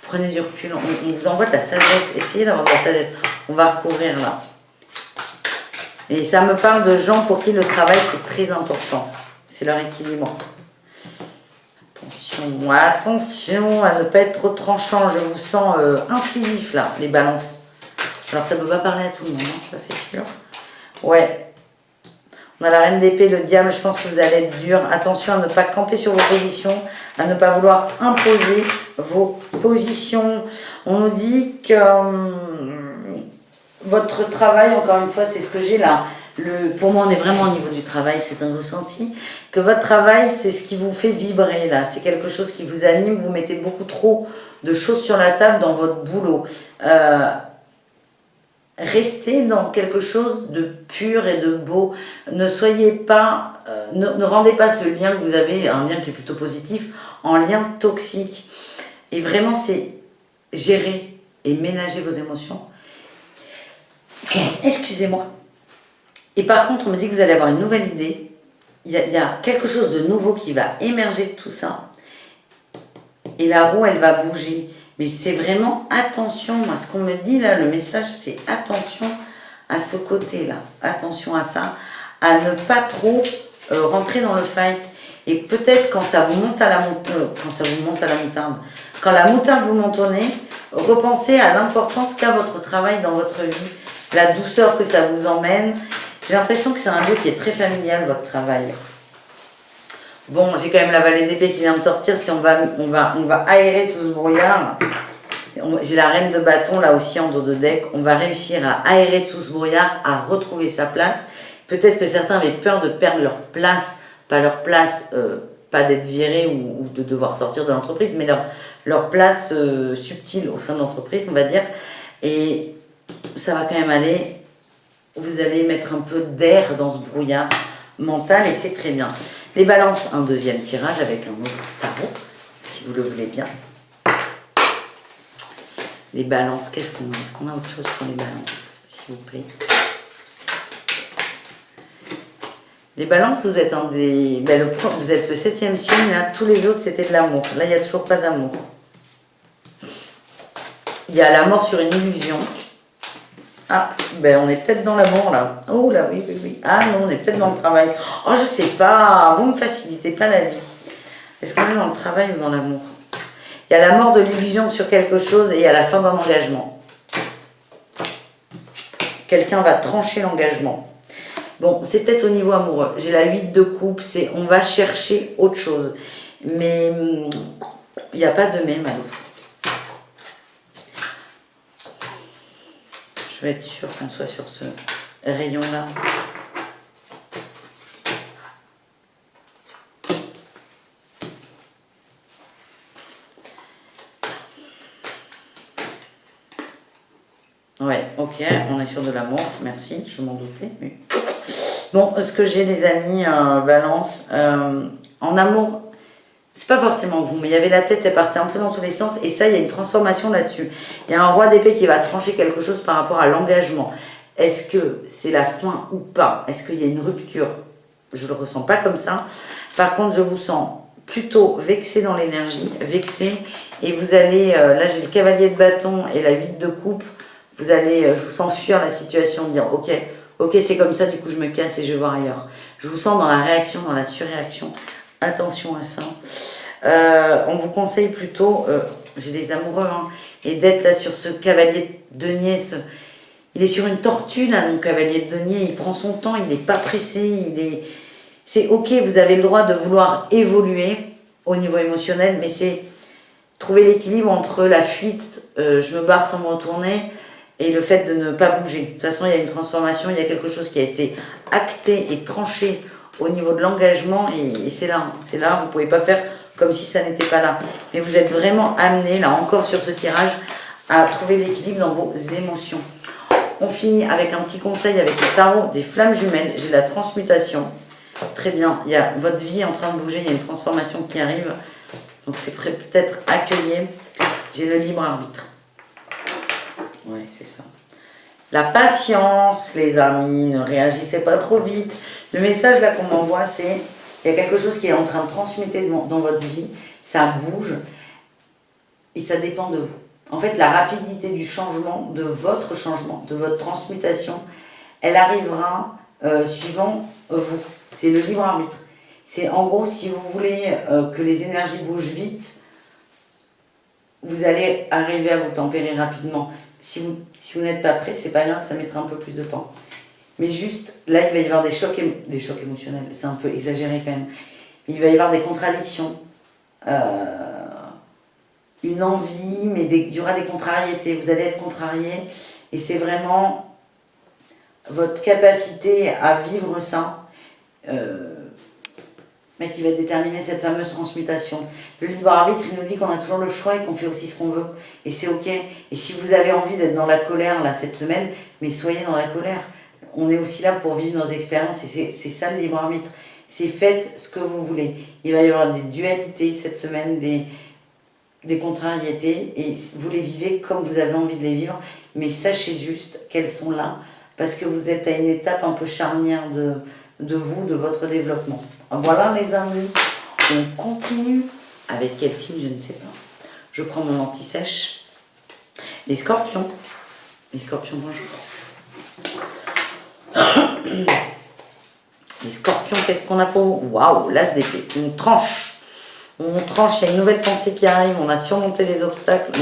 Prenez du recul. On vous envoie de la sagesse. Essayez d'avoir de la sagesse. On va recouvrir là. Et ça me parle de gens pour qui le travail, c'est très important. C'est leur équilibre. Attention à ne pas être trop tranchant. Je vous sens incisif là, les balances. Alors ça ne peut pas parler à tout le monde, hein, ça c'est sûr. Ouais. On a la reine d'épée, le diable, je pense que vous allez être dur. Attention à ne pas camper sur vos positions, à ne pas vouloir imposer vos positions. On nous dit que votre travail, encore une fois, c'est ce que j'ai là. Pour moi, on est vraiment au niveau du travail, c'est un ressenti. Que votre travail, c'est ce qui vous fait vibrer là. C'est quelque chose qui vous anime. Vous mettez beaucoup trop de choses sur la table dans votre boulot. Restez dans quelque chose de pur et de beau. Ne soyez pas, ne rendez pas ce lien que vous avez, un lien qui est plutôt positif, en lien toxique. Et vraiment, c'est gérer et ménager vos émotions. Excusez-moi. Et par contre, on me dit que vous allez avoir une nouvelle idée. Il y a quelque chose de nouveau qui va émerger de tout ça. Et la roue, elle va bouger. Mais c'est vraiment attention. Moi, ce qu'on me dit là, le message, c'est attention à ce côté-là. Attention à ça. À ne pas trop rentrer dans le fight. Et peut-être quand ça vous monte à la moutarde, quand la moutarde vous montonnez, repensez à l'importance qu'a votre travail dans votre vie. La douceur que ça vous emmène. J'ai l'impression que c'est un lieu qui est très familial, votre travail. Bon, j'ai quand même la vallée d'épée qui vient de sortir. Si on va aérer tout ce brouillard. J'ai la reine de bâton là aussi en dos de deck. On va réussir à aérer tout ce brouillard, à retrouver sa place. Peut-être que certains avaient peur de perdre leur place. Pas d'être virés ou de devoir sortir de l'entreprise, mais leur place subtile au sein de l'entreprise, on va dire. Et ça va quand même aller. Vous allez mettre un peu d'air dans ce brouillard mental et c'est très bien. Les balances, un deuxième tirage avec un autre tarot, si vous le voulez bien. Les balances, qu'est-ce qu'on a? Est-ce qu'on a autre chose pour les balances, s'il vous plaît? Les balances, vous êtes un des... Ben, vous êtes le 7e signe, là, tous les autres, c'était de l'amour. Là, il n'y a toujours pas d'amour. Il y a la mort sur une illusion. Ah, ben on est peut-être dans l'amour, là. Oh là, oui, oui, oui. Ah non, on est peut-être dans le travail. Oh, je sais pas, vous ne me facilitez pas la vie. Est-ce qu'on est dans le travail ou dans l'amour? Il y a la mort de l'illusion sur quelque chose et il y a la fin d'un engagement. Quelqu'un va trancher l'engagement. Bon, c'est peut-être au niveau amoureux. J'ai la 8 de coupe, c'est on va chercher autre chose. Mais il n'y a pas de mais, Malou. Je vais être sûre qu'on soit sur ce rayon-là. Ouais, ok, on est sur de l'amour, merci, je m'en doutais. Oui. Bon, ce que j'ai, les amis, balance, en amour, c'est pas forcément vous, mais il y avait la tête, elle partait un peu dans tous les sens, et ça, il y a une transformation là-dessus. Il y a un roi d'épée qui va trancher quelque chose par rapport à l'engagement. Est-ce que c'est la fin ou pas? Est-ce qu'il y a une rupture? Je ne le ressens pas comme ça. Par contre, je vous sens plutôt vexé dans l'énergie, vexé, et vous allez, là j'ai le cavalier de bâton et la 8 de coupe, vous allez, je vous sens fuir la situation, dire ok, c'est comme ça, du coup je me casse et je vais voir ailleurs. Je vous sens dans la réaction, dans la surréaction. Attention à ça. On vous conseille plutôt, j'ai des amoureux, hein, et d'être là sur ce cavalier de denier. Il est sur une tortue là, mon cavalier de denier. Il prend son temps, il n'est pas pressé. C'est ok, vous avez le droit de vouloir évoluer au niveau émotionnel, mais c'est trouver l'équilibre entre la fuite, je me barre sans me retourner, et le fait de ne pas bouger. De toute façon, il y a une transformation, il y a quelque chose qui a été acté et tranché au niveau de l'engagement, et c'est là, vous ne pouvez pas faire comme si ça n'était pas là. Mais vous êtes vraiment amené, là encore sur ce tirage, à trouver l'équilibre dans vos émotions. On finit avec un petit conseil avec le tarot des flammes jumelles. J'ai la transmutation. Très bien, il y a votre vie en train de bouger, il y a une transformation qui arrive. Donc c'est peut-être accueillir. J'ai le libre arbitre. Ouais, c'est ça. La patience, les amis, ne réagissez pas trop vite. Le message là qu'on m'envoie, c'est il y a quelque chose qui est en train de transmuter dans votre vie, ça bouge et ça dépend de vous. En fait, la rapidité du changement, de votre transmutation, elle arrivera suivant vous. C'est le libre arbitre. C'est en gros, si vous voulez que les énergies bougent vite, vous allez arriver à vous tempérer rapidement. Si vous n'êtes pas prêt, c'est pas grave, ça mettra un peu plus de temps. Mais juste, là, il va y avoir des chocs émotionnels. C'est un peu exagéré quand même. Il va y avoir des contradictions. Une envie, mais il y aura des contrariétés. Vous allez être contrarié. Et c'est vraiment votre capacité à vivre ça mais qui va déterminer cette fameuse transmutation. Le libre arbitre, il nous dit qu'on a toujours le choix et qu'on fait aussi ce qu'on veut. Et c'est ok. Et si vous avez envie d'être dans la colère là cette semaine, mais soyez dans la colère. On est aussi là pour vivre nos expériences et c'est ça le libre arbitre. C'est faites ce que vous voulez. Il va y avoir des dualités cette semaine, des contrariétés et vous les vivez comme vous avez envie de les vivre. Mais sachez juste qu'elles sont là parce que vous êtes à une étape un peu charnière de vous, de votre développement. Voilà les amis, on continue avec quel signe, je ne sais pas. Je prends mon anti-sèche. Les scorpions. Les scorpions, bonjour. Les scorpions, qu'est-ce qu'on a pour vous? Waouh, l'as d'épée, une tranche. On tranche, il y a une nouvelle pensée qui arrive, on a surmonté les obstacles.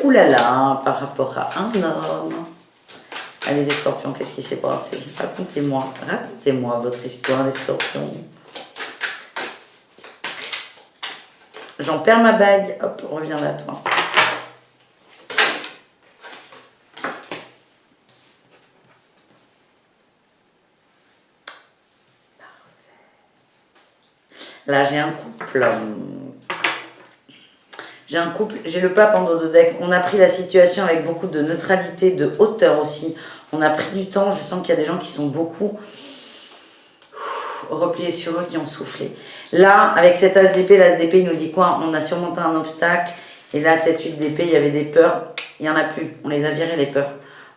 Ouh là là, par rapport à un homme. Allez les scorpions, qu'est-ce qui s'est passé? Racontez-moi votre histoire, les scorpions. J'en perds ma bague. Hop, reviens là, toi. Là, j'ai un couple. J'ai le pape en dos de deck. On a pris la situation avec beaucoup de neutralité, de hauteur aussi. On a pris du temps. Je sens qu'il y a des gens qui sont beaucoup repliés sur eux, qui ont soufflé. Là, avec cet as d'épée, l'as d'épée, il nous dit quoi? On a surmonté un obstacle. Et là, cette 8 d'épée, il y avait des peurs. Il n'y en a plus. On les a virées, les peurs.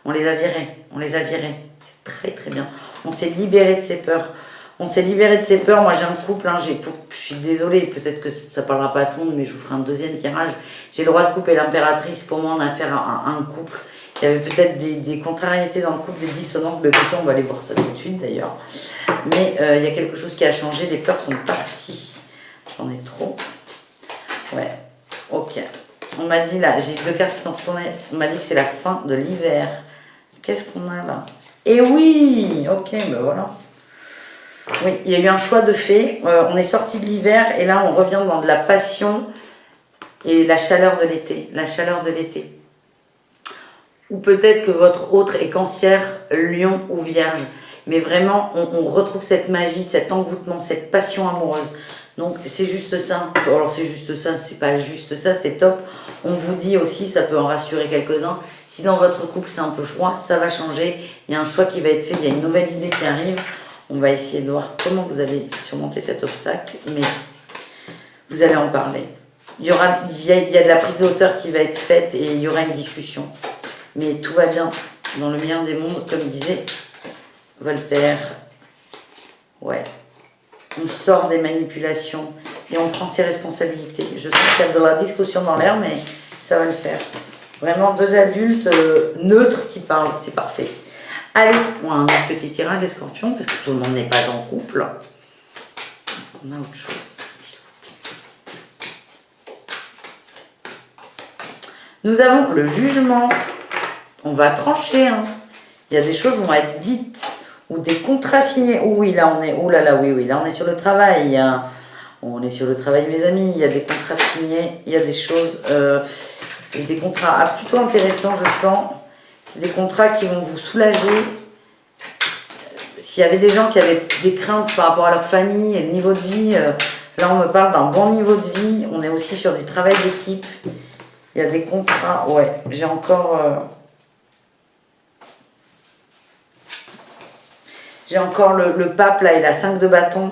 On les a virées. On les a virées. C'est très très bien. On s'est libéré de ces peurs. On s'est libéré de ces peurs. Moi, j'ai un couple. Hein, je suis désolée. Peut-être que ça ne parlera pas à tout le monde, mais je vous ferai un deuxième tirage. J'ai le roi de coupe et l'impératrice. Pour moi, on a affaire à un couple. Il y avait peut-être des contrariétés dans le couple, des dissonances. Mais écoutez, on va aller voir ça tout de suite d'ailleurs. Mais il y a quelque chose qui a changé. Les peurs sont parties. J'en ai trop. Ouais. Ok. On m'a dit là, j'ai 2 cartes qui sont retournées. On m'a dit que c'est la fin de l'hiver. Qu'est-ce qu'on a là? Et oui. Ok, ben voilà. Oui, il y a eu un choix de fait. On est sorti de l'hiver et là, on revient dans de la passion et la chaleur de l'été. La chaleur de l'été. Ou peut-être que votre autre est Cancer, Lion ou Vierge. Mais vraiment, on retrouve cette magie, cet envoûtement, cette passion amoureuse. Donc, c'est juste ça. Alors, c'est juste ça, c'est pas juste ça, c'est top. On vous dit aussi, ça peut en rassurer quelques-uns. Si dans votre couple, c'est un peu froid, ça va changer. Il y a un choix qui va être fait, il y a une nouvelle idée qui arrive. On va essayer de voir comment vous allez surmonter cet obstacle. Mais vous allez en parler. Il y a de la prise de hauteur qui va être faite et il y aura une discussion. Mais tout va bien dans le meilleur des mondes, comme disait Voltaire. Ouais. On sort des manipulations et on prend ses responsabilités. Je sens qu'il y a de la discussion dans l'air, mais ça va le faire. Vraiment 2 adultes neutres qui parlent, c'est parfait. Allez, on a un autre petit tirage des scorpions, parce que tout le monde n'est pas en couple. Est-ce qu'on a autre chose? Nous avons le jugement. On va trancher. Hein. Il y a des choses qui vont être dites. Ou des contrats signés. Oh oui, là on est. Oh là là, oui, là on est sur le travail. Hein. On est sur le travail, mes amis. Il y a des contrats signés. Il y a des choses. Et des contrats plutôt intéressants, je sens. C'est des contrats qui vont vous soulager. S'il y avait des gens qui avaient des craintes par rapport à leur famille et le niveau de vie, là on me parle d'un bon niveau de vie. On est aussi sur du travail d'équipe. Il y a des contrats. Ouais, j'ai encore. J'ai encore le pape là et la 5 de bâton.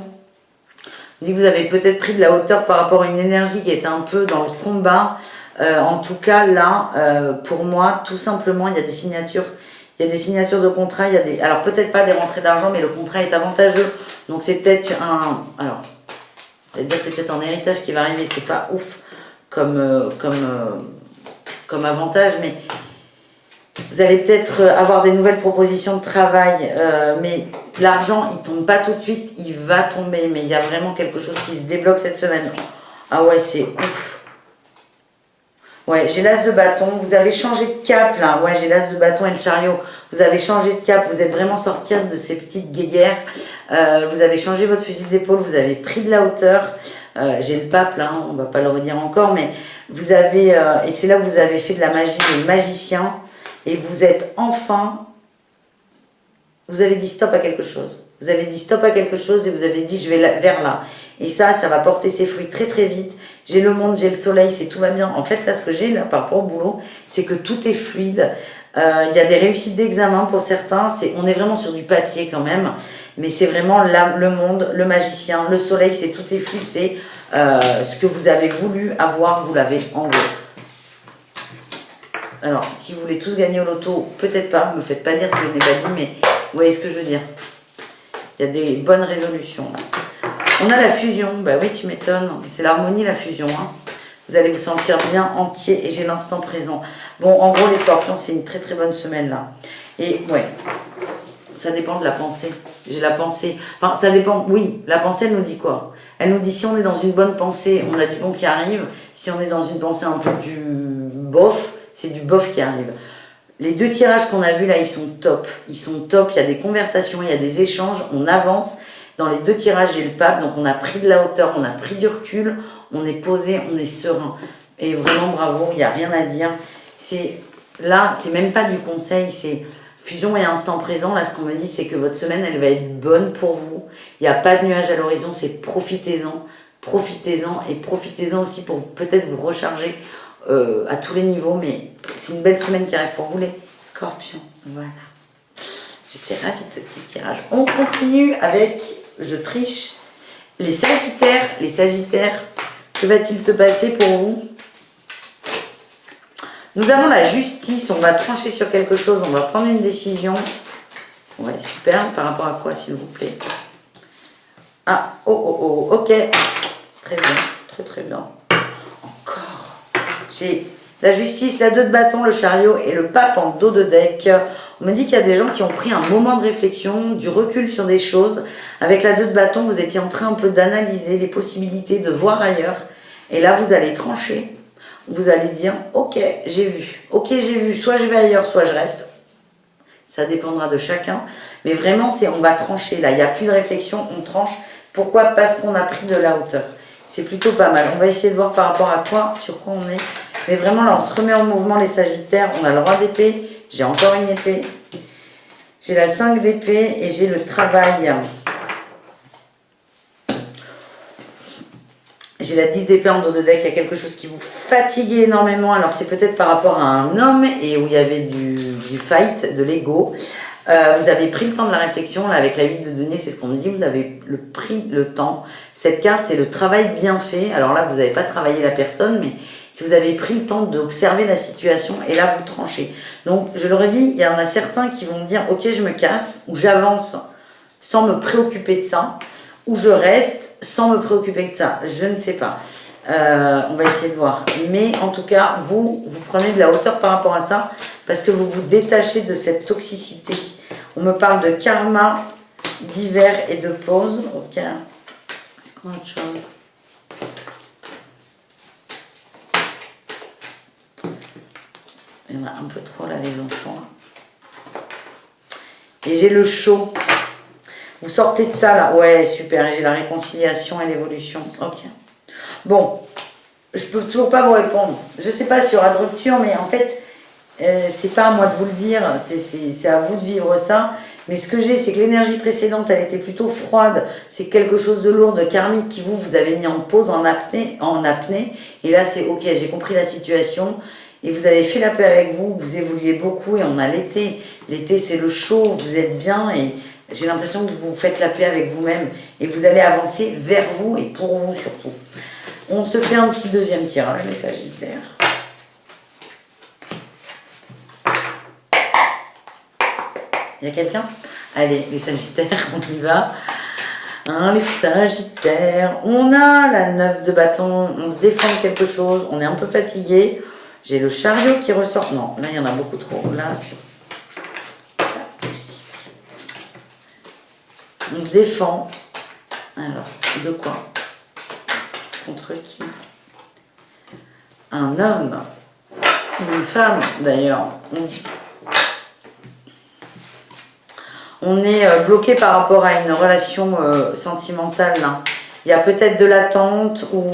On dit que vous avez peut-être pris de la hauteur par rapport à une énergie qui était un peu dans le combat. En tout cas, là, pour moi, tout simplement, il y a des signatures. Il y a des signatures de contrat. Il y a des, alors, peut-être pas des rentrées d'argent, mais le contrat est avantageux. Donc, c'est peut-être un... Alors, c'est-à-dire c'est peut-être un héritage qui va arriver. C'est pas ouf comme avantage, mais... Vous allez peut-être avoir des nouvelles propositions de travail, mais l'argent, il ne tombe pas tout de suite, il va tomber. Mais il y a vraiment quelque chose qui se débloque cette semaine. Ah ouais, c'est ouf. Ouais, j'ai l'as de bâton. Vous avez changé de cap, là. Ouais, j'ai l'as de bâton et le chariot. Vous avez changé de cap. Vous êtes vraiment sorti de ces petites guéguerres. Vous avez changé votre fusil d'épaule. Vous avez pris de la hauteur. J'ai le pape, là. On ne va pas le redire encore. Mais vous avez... et c'est là où vous avez fait de la magie, le magicien. Et vous êtes enfin, vous avez dit stop à quelque chose. Vous avez dit stop à quelque chose et vous avez dit je vais vers là. Et ça va porter ses fruits très très vite. J'ai le monde, j'ai le soleil, c'est tout va bien. En fait, là, ce que j'ai là par rapport au boulot, c'est que tout est fluide. Il y a des réussites d'examen pour certains. On est vraiment sur du papier quand même. Mais c'est vraiment là, le monde, le magicien, le soleil, c'est tout est fluide. C'est ce que vous avez voulu avoir, vous l'avez en gros. Alors, si vous voulez tous gagner au loto, peut-être pas, ne me faites pas dire ce que je n'ai pas dit, mais vous voyez ce que je veux dire. Il y a des bonnes résolutions là. On a la fusion, bah oui, tu m'étonnes, c'est l'harmonie, la fusion. Hein. Vous allez vous sentir bien entier et j'ai l'instant présent. Bon, en gros, les scorpions, c'est une très très bonne semaine là. Et ouais, ça dépend de la pensée. J'ai la pensée, enfin ça dépend, oui, la pensée elle nous dit quoi? Elle nous dit si on est dans une bonne pensée, on a du bon qui arrive. Si on est dans une pensée un peu plus bof, c'est du bof qui arrive. Les 2 tirages qu'on a vus là, ils sont top. Ils sont top, il y a des conversations, il y a des échanges, on avance. Dans les 2 tirages, j'ai le pape, donc on a pris de la hauteur, on a pris du recul, on est posé, on est serein. Et vraiment bravo, il n'y a rien à dire. Là, c'est même pas du conseil, c'est fusion et instant présent. Là, ce qu'on me dit, c'est que votre semaine, elle va être bonne pour vous. Il n'y a pas de nuages à l'horizon, c'est profitez-en. Profitez-en et profitez-en aussi pour peut-être vous recharger à tous les niveaux, mais c'est une belle semaine qui arrive pour vous les scorpions. Voilà. J'étais ravie de ce petit tirage. On continue avec, je triche, les sagittaires. Les sagittaires, que va-t-il se passer pour vous? Nous avons la justice, on va trancher sur quelque chose, on va prendre une décision. Ouais, super, par rapport à quoi, s'il vous plaît? Ah, ok. Très bien, très très bien. Encore. J'ai la justice, la 2 de bâton, le chariot et le pape en dos de deck. On me dit qu'il y a des gens qui ont pris un moment de réflexion, du recul sur des choses. Avec la 2 de bâton, vous étiez en train un peu d'analyser les possibilités, de voir ailleurs. Et là, vous allez trancher. Vous allez dire, ok, j'ai vu. Ok, j'ai vu. Soit je vais ailleurs, soit je reste. Ça dépendra de chacun. Mais vraiment, on va trancher. Là, il n'y a plus de réflexion, on tranche. Pourquoi? Parce qu'on a pris de la hauteur. C'est plutôt pas mal. On va essayer de voir par rapport à quoi, sur quoi on est. Mais vraiment, là, on se remet en mouvement, les sagittaires. On a le roi d'épée. J'ai encore une épée. J'ai la 5 d'épée et j'ai le travail. J'ai la 10 d'épée en dos de deck. Il y a quelque chose qui vous fatigue énormément. Alors, c'est peut-être par rapport à un homme et où il y avait du fight, de l'ego. Vous avez pris le temps de la réflexion. Là, avec la 8 de denier, c'est ce qu'on me dit. Vous avez pris le temps. Cette carte, c'est le travail bien fait. Alors là, vous n'avez pas travaillé la personne, mais si vous avez pris le temps d'observer la situation, et là, vous tranchez. Donc, je leur ai dit, il y en a certains qui vont me dire, ok, je me casse, ou j'avance sans me préoccuper de ça, ou je reste sans me préoccuper de ça. Je ne sais pas. On va essayer de voir. Mais en tout cas, vous prenez de la hauteur par rapport à ça, parce que vous vous détachez de cette toxicité. On me parle de karma, d'hiver et de pause. Ok. Est-ce qu'on a autre chose? Il y en a un peu trop là, les enfants. Et j'ai le chaud. Vous sortez de ça là. Ouais, super. Et j'ai la réconciliation et l'évolution. Ok. Bon. Je peux toujours pas vous répondre. Je sais pas s'il y aura de rupture, mais en fait, c'est pas à moi de vous le dire. C'est à vous de vivre ça. Mais ce que j'ai, c'est que l'énergie précédente, elle était plutôt froide. C'est quelque chose de lourd, de karmique, qui vous avez mis en pause, en apnée. Et là, c'est ok, j'ai compris la situation. Et vous avez fait la paix avec vous, vous évoluez beaucoup et on a l'été. L'été, c'est le chaud, vous êtes bien et j'ai l'impression que vous faites la paix avec vous-même. Et vous allez avancer vers vous et pour vous surtout. On se fait un petit deuxième tirage, les sagittaires. Il y a quelqu'un? Allez, les sagittaires, on y va. Hein, les sagittaires. On a la 9 de bâton, on se défend de quelque chose, on est un peu fatigué. J'ai le chariot qui ressort. Non, là, il y en a beaucoup trop. Là, c'est pas possible. On se défend. Alors, de quoi? Contre qui? Un homme. Une femme, d'ailleurs. On est bloqué par rapport à une relation sentimentale, là. Il y a peut-être de l'attente ou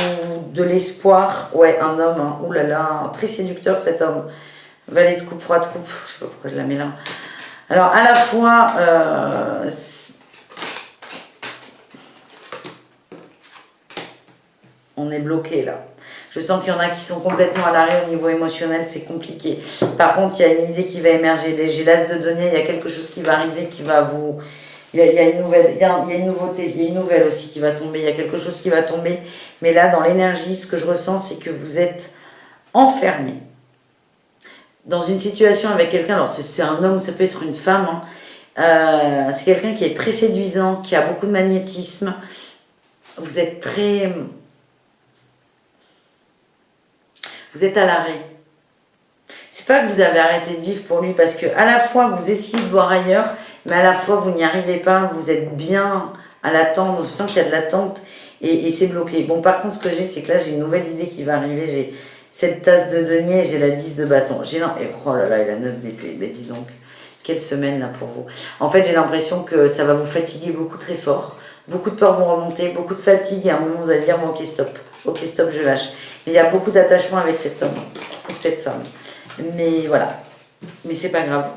de l'espoir. Ouais, un homme. Hein. Ouh là là, très séducteur cet homme. Valet de coupe, roi de coupe. Je sais pas pourquoi je la mets là. Alors, à la fois, on est bloqué là. Je sens qu'il y en a qui sont complètement à l'arrêt au niveau émotionnel, c'est compliqué. Par contre, il y a une idée qui va émerger. J'ai l'as de denier, il y a quelque chose qui va arriver, qui va vous... Il y a une nouvelle, il y a une nouveauté, il y a une nouvelle aussi qui va tomber, il y a quelque chose qui va tomber. Mais là, dans l'énergie, ce que je ressens, c'est que vous êtes enfermé dans une situation avec quelqu'un. Alors, c'est un homme, ça peut être une femme. Hein. C'est quelqu'un qui est très séduisant, qui a beaucoup de magnétisme. Vous êtes très... Vous êtes à l'arrêt. C'est pas que vous avez arrêté de vivre pour lui, parce que à la fois, vous essayez de voir ailleurs, mais à la fois, vous n'y arrivez pas, vous êtes bien à l'attente, je sens qu'il y a de l'attente, et c'est bloqué. Bon, par contre, ce que j'ai, c'est que là, j'ai une nouvelle idée qui va arriver, j'ai cette tasse de denier, j'ai la 10 de bâton. Oh là là, et la 9 d'épée, ben dis donc, quelle semaine là pour vous. En fait, j'ai l'impression que ça va vous fatiguer beaucoup très fort, beaucoup de peurs vont remonter, beaucoup de fatigue, et à un moment, vous allez dire, bon, ok, stop, je lâche. Mais il y a beaucoup d'attachement avec cet homme, ou cette femme. Mais voilà, mais c'est pas grave.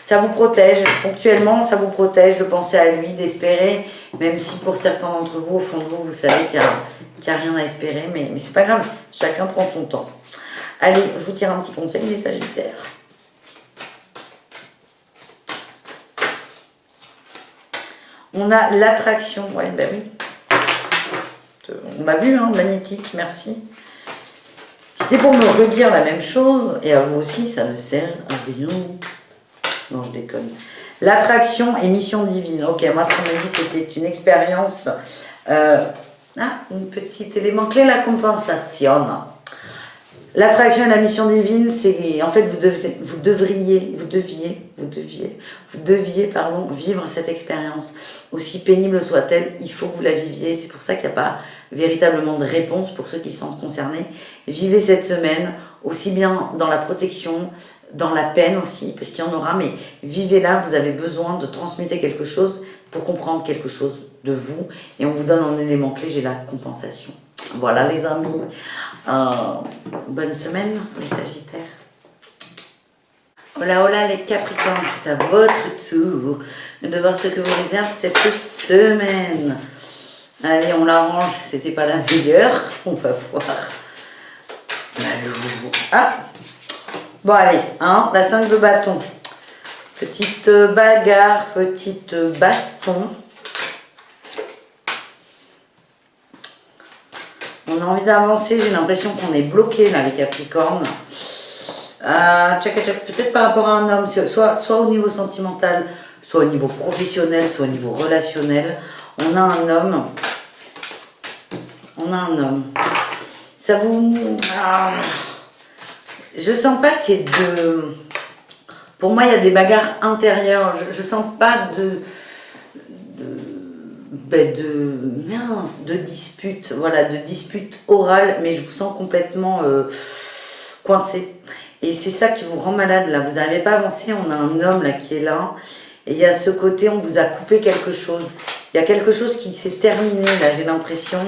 Ça vous protège, ponctuellement, ça vous protège de penser à lui, d'espérer, même si pour certains d'entre vous, au fond de vous, vous savez qu'il n'y a rien à espérer, mais c'est pas grave, chacun prend son temps. Allez, je vous tire un petit conseil, les sagittaires. On a l'attraction, ouais, ben oui. On l'a vu, hein, magnétique, merci. C'est pour me redire la même chose, et à vous aussi, ça ne sert à rien. Non, je déconne. L'attraction et mission divine. Ok, moi, ce qu'on m'a dit, c'était une expérience. Un petit élément clé, la compensation. L'attraction et la mission divine, c'est en fait vous deviez vivre cette expérience. Aussi pénible soit-elle, il faut que vous la viviez. C'est pour ça qu'il n'y a pas véritablement de réponse pour ceux qui sont concernés. Vivez cette semaine, aussi bien dans la protection, dans la peine aussi, parce qu'il y en aura, mais vivez-la, vous avez besoin de transmuter quelque chose pour comprendre quelque chose de vous. Et on vous donne un élément clé, j'ai la compensation. Voilà les amis. Bonne semaine les Sagittaires. Hola hola les Capricornes, c'est à votre tour de voir ce que vous réserve cette semaine. Allez, on l'arrange, c'était pas la meilleure, on va voir. Ah, bon allez, hein, la 5 de bâton. Petite bagarre, petite baston. On a envie d'avancer, j'ai l'impression qu'on est bloqué là les Capricornes. Peut-être par rapport à un homme, soit au niveau sentimental, soit au niveau professionnel, soit au niveau relationnel. On a un homme. Ça vous... je sens pas qu'il y ait de... Pour moi, il y a des bagarres intérieures. Je sens pas de dispute, voilà, de dispute orale, mais je vous sens complètement coincé. Et c'est ça qui vous rend malade là. Vous n'arrivez pas à avancer. On a un homme là qui est là. Et il y a ce côté, on vous a coupé quelque chose. Il y a quelque chose qui s'est terminé là, j'ai l'impression.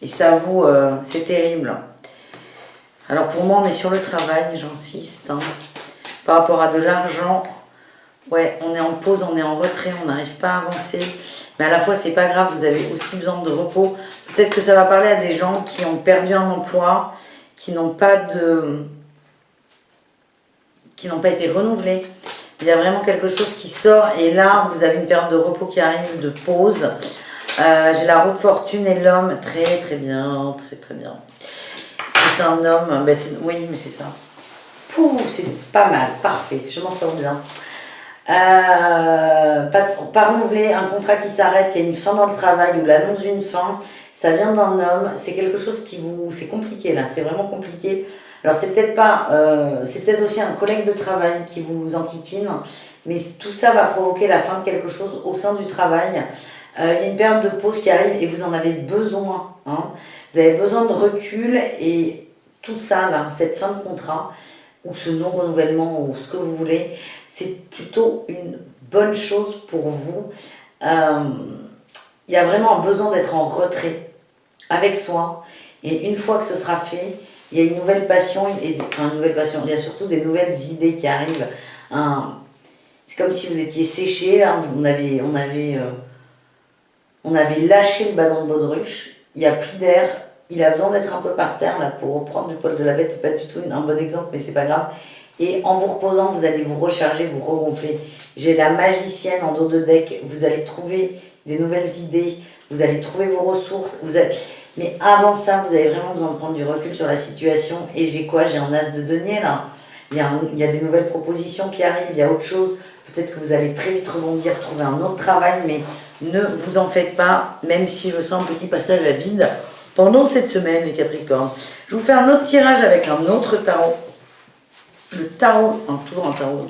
Et ça vous, c'est terrible. Alors pour moi, on est sur le travail, j'insiste. Hein. Par rapport à de l'argent, ouais, on est en pause, on est en retrait, on n'arrive pas à avancer. Mais à la fois, c'est pas grave, vous avez aussi besoin de repos. Peut-être que ça va parler à des gens qui ont perdu un emploi, qui n'ont pas été renouvelés. Il y a vraiment quelque chose qui sort et là, vous avez une période de repos qui arrive, de pause. J'ai la roue de fortune et l'homme, très très bien, très très bien. C'est un homme, oui, mais c'est ça. Pouh, c'est pas mal, parfait, je m'en sors bien. Pas renouveler, un contrat qui s'arrête, il y a une fin dans le travail ou l'annonce d'une fin, ça vient d'un homme, c'est quelque chose qui vous... C'est compliqué là, c'est vraiment compliqué. Alors c'est peut-être aussi un collègue de travail qui vous enquiquine, mais tout ça va provoquer la fin de quelque chose au sein du travail. Il y a une période de pause qui arrive et vous en avez besoin. Hein. Vous avez besoin de recul et tout ça là, cette fin de contrat, ou ce non-renouvellement, ou ce que vous voulez, c'est plutôt une bonne chose pour vous. Il y a vraiment un besoin d'être en retrait avec soi. Et une fois que ce sera fait, il y a une nouvelle passion, il y a surtout des nouvelles idées qui arrivent. C'est comme si vous étiez séché, là, on avait lâché le ballon de baudruche, il n'y a plus d'air, il a besoin d'être un peu par terre là, pour reprendre du poil de la bête, c'est pas du tout un bon exemple, mais c'est pas grave. Et en vous reposant, vous allez vous recharger, vous regonfler. J'ai la magicienne en dos de deck, vous allez trouver des nouvelles idées, vous allez trouver vos ressources, mais avant ça, vous avez vraiment besoin de prendre du recul sur la situation. Et j'ai quoi? J'ai un as de denier là. Il y a des nouvelles propositions qui arrivent, il y a autre chose. Peut-être que vous allez très vite rebondir, trouver un autre travail, mais ne vous en faites pas, même si je sens un petit passage à vide pendant cette semaine, les Capricornes. Je vous fais un autre tirage avec un autre tarot. Le tarot, toujours un tarot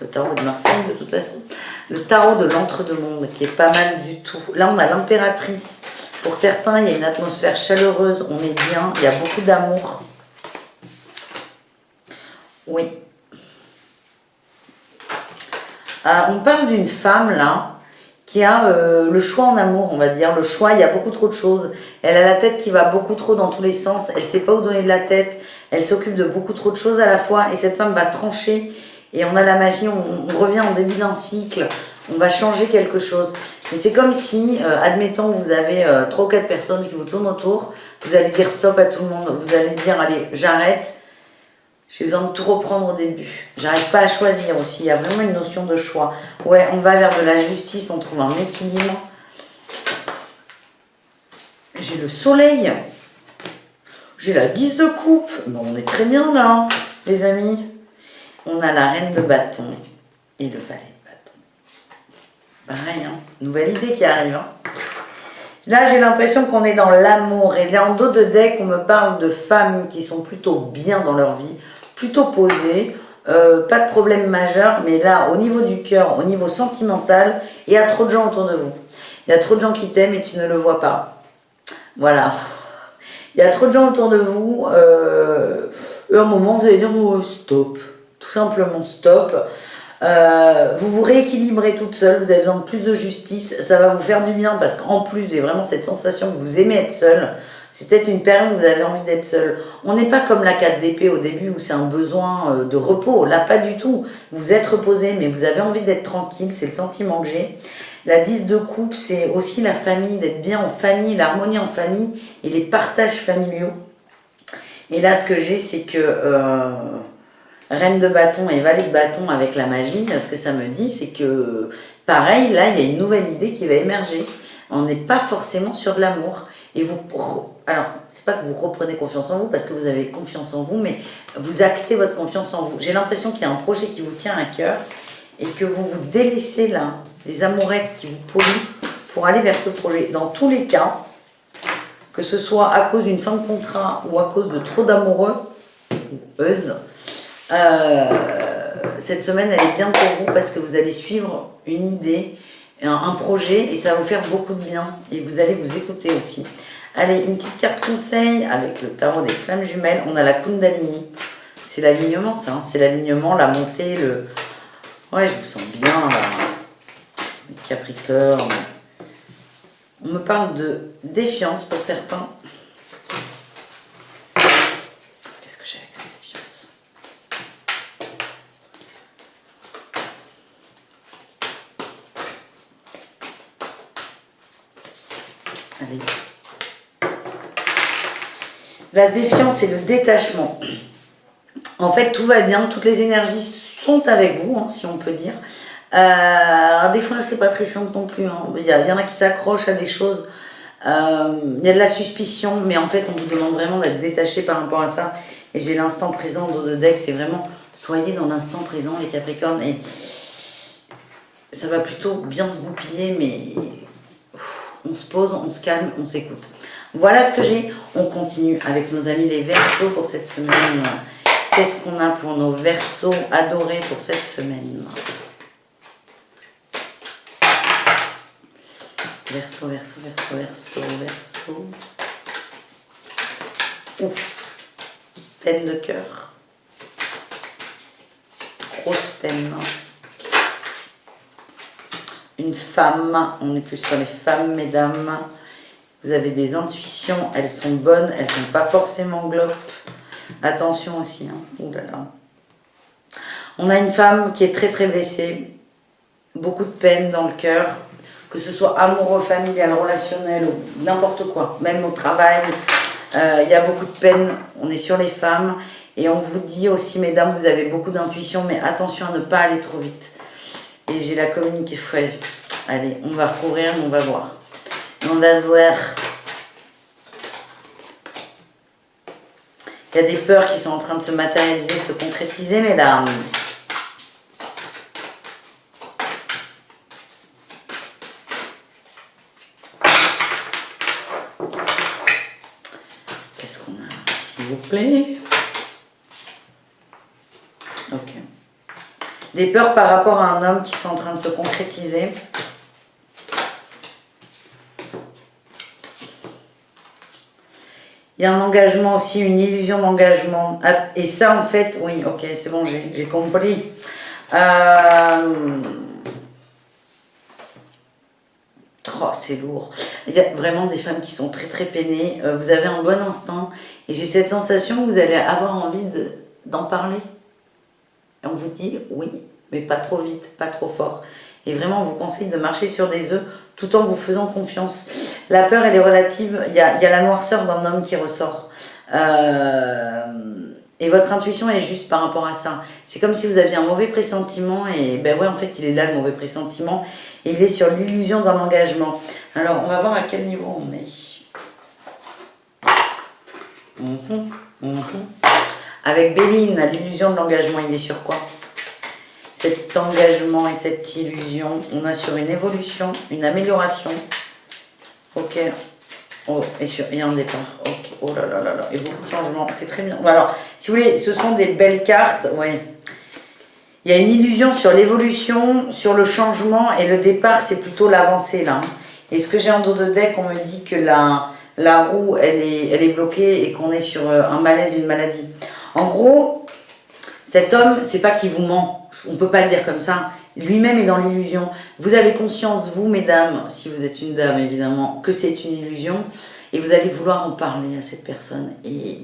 le tarot de Marseille de toute façon. Le tarot de l'entre-deux-mondes qui est pas mal du tout. Là, on a l'impératrice. Pour certains, il y a une atmosphère chaleureuse, on est bien, il y a beaucoup d'amour. Oui. On parle d'une femme, là, qui a le choix en amour, on va dire. Le choix, il y a beaucoup trop de choses. Elle a la tête qui va beaucoup trop dans tous les sens. Elle ne sait pas où donner de la tête. Elle s'occupe de beaucoup trop de choses à la fois. Et cette femme va trancher. Et on a la magie, on revient en début d'un cycle. On va changer quelque chose. Mais c'est comme si, admettons, vous avez 3 ou 4 personnes qui vous tournent autour. Vous allez dire stop à tout le monde. Vous allez dire, allez, j'arrête. J'ai besoin de tout reprendre au début. J'arrive pas à choisir aussi. Il y a vraiment une notion de choix. Ouais, on va vers de la justice. On trouve un équilibre. J'ai le soleil. J'ai la 10 de coupe. Bon, on est très bien là, les amis. On a la reine de bâton et le valet de bâton. Pareil, hein. Nouvelle idée qui arrive. Hein. Là, j'ai l'impression qu'on est dans l'amour. Et là, en dos de deck, on me parle de femmes qui sont plutôt bien dans leur vie, plutôt posées, pas de problème majeur. Mais là, au niveau du cœur, au niveau sentimental, il y a trop de gens autour de vous. Il y a trop de gens qui t'aiment et tu ne le vois pas. Voilà. Il y a trop de gens autour de vous. À un moment, vous allez dire oh, stop. Tout simplement stop. Vous vous rééquilibrez toute seule, vous avez besoin de plus de justice, ça va vous faire du bien parce qu'en plus j'ai vraiment cette sensation que vous aimez être seule. C'est peut-être une période où vous avez envie d'être seule. On n'est pas comme la 4 d'épée au début où c'est un besoin de repos, là pas du tout. Vous êtes reposé mais vous avez envie d'être tranquille, c'est le sentiment que j'ai. La 10 de coupe c'est aussi la famille, d'être bien en famille, l'harmonie en famille et les partages familiaux. Et là ce que j'ai c'est que... Reine de bâton et valet de bâton avec la magie, ce que ça me dit, c'est que, pareil, là, il y a une nouvelle idée qui va émerger. On n'est pas forcément sur de l'amour. Et vous, alors, c'est pas que vous reprenez confiance en vous, parce que vous avez confiance en vous, mais vous actez votre confiance en vous. J'ai l'impression qu'il y a un projet qui vous tient à cœur, et que vous vous délaissez là, les amourettes qui vous polluent, pour aller vers ce projet. Dans tous les cas, que ce soit à cause d'une fin de contrat, ou à cause de trop d'amoureux, ou cette semaine elle est bien pour vous parce que vous allez suivre une idée, un projet et ça va vous faire beaucoup de bien et vous allez vous écouter aussi. Allez, une petite carte conseil avec le tarot des flammes jumelles. On a la Kundalini, c'est l'alignement ça, hein. C'est l'alignement, la montée, le... Ouais, je vous sens bien là, les Capricornes. On me parle de défiance pour certains. Allez. La défiance et le détachement. En fait, tout va bien, toutes les énergies sont avec vous, hein, si on peut dire. Des fois, c'est pas très simple non plus. Hein. Il y en a qui s'accrochent à des choses. Il y a de la suspicion, mais en fait, on vous demande vraiment d'être détaché par rapport à ça. Et j'ai l'instant présent dans le deck, c'est vraiment soyez dans l'instant présent, les Capricornes. Et ça va plutôt bien se goupiller, mais on se pose, on se calme, on s'écoute. Voilà ce que j'ai. On continue avec nos amis les Verseaux pour cette semaine. Qu'est-ce qu'on a pour nos Verseaux adorés pour cette semaine? Verseau, Verseau, Verseau, Verseau, Verseau. Ouf. Peine de cœur. Grosse peine. Une femme, on est plus sur les femmes, mesdames. Vous avez des intuitions, elles sont bonnes, elles ne sont pas forcément glopes. Attention aussi, hein. Ouh là là. On a une femme qui est très très blessée, beaucoup de peine dans le cœur, que ce soit amoureux, familial, relationnel ou n'importe quoi, même au travail. Il y a beaucoup de peine, on est sur les femmes. Et on vous dit aussi, mesdames, vous avez beaucoup d'intuition, mais attention à ne pas aller trop vite. Et j'ai la communiqué. Allez, on va recourir, on va voir. On va voir. Il y a des peurs qui sont en train de se matérialiser, de se concrétiser, mesdames. Qu'est-ce qu'on a, s'il vous plaît? Ok. Des peurs par rapport à un homme qui sont en train de se concrétiser. Il y a un engagement aussi, une illusion d'engagement. Et ça, en fait, oui, ok, c'est bon, j'ai compris. Oh, c'est lourd. Il y a vraiment des femmes qui sont très très peinées. Vous avez un bon instinct. Et j'ai cette sensation que vous allez avoir envie d'en parler. Et on vous dit oui, mais pas trop vite, pas trop fort. Et vraiment, on vous conseille de marcher sur des œufs tout en vous faisant confiance. La peur, elle est relative. Il y a la noirceur d'un homme qui ressort. Et votre intuition est juste par rapport à ça. C'est comme si vous aviez un mauvais pressentiment. Et ben ouais, en fait, il est là, le mauvais pressentiment. Et il est sur l'illusion d'un engagement. Alors, on va voir à quel niveau on est. Mhm, mhm. Avec Béline, l'illusion de l'engagement, il est sur quoi? Cet engagement et cette illusion, on a sur une évolution, une amélioration. Ok. Oh, et un départ. Ok. Oh là là là là. Et beaucoup de changements. C'est très bien. Bon, alors, si vous voulez, ce sont des belles cartes. Ouais. Il y a une illusion sur l'évolution, sur le changement, et le départ, c'est plutôt l'avancée là. Et ce que j'ai en dos de deck, on me dit que la roue, elle est bloquée et qu'on est sur un malaise, une maladie. En gros, cet homme, c'est pas qu'il vous ment, on peut pas le dire comme ça. Lui-même est dans l'illusion. Vous avez conscience, vous, mesdames, si vous êtes une dame évidemment, que c'est une illusion, et vous allez vouloir en parler à cette personne. Et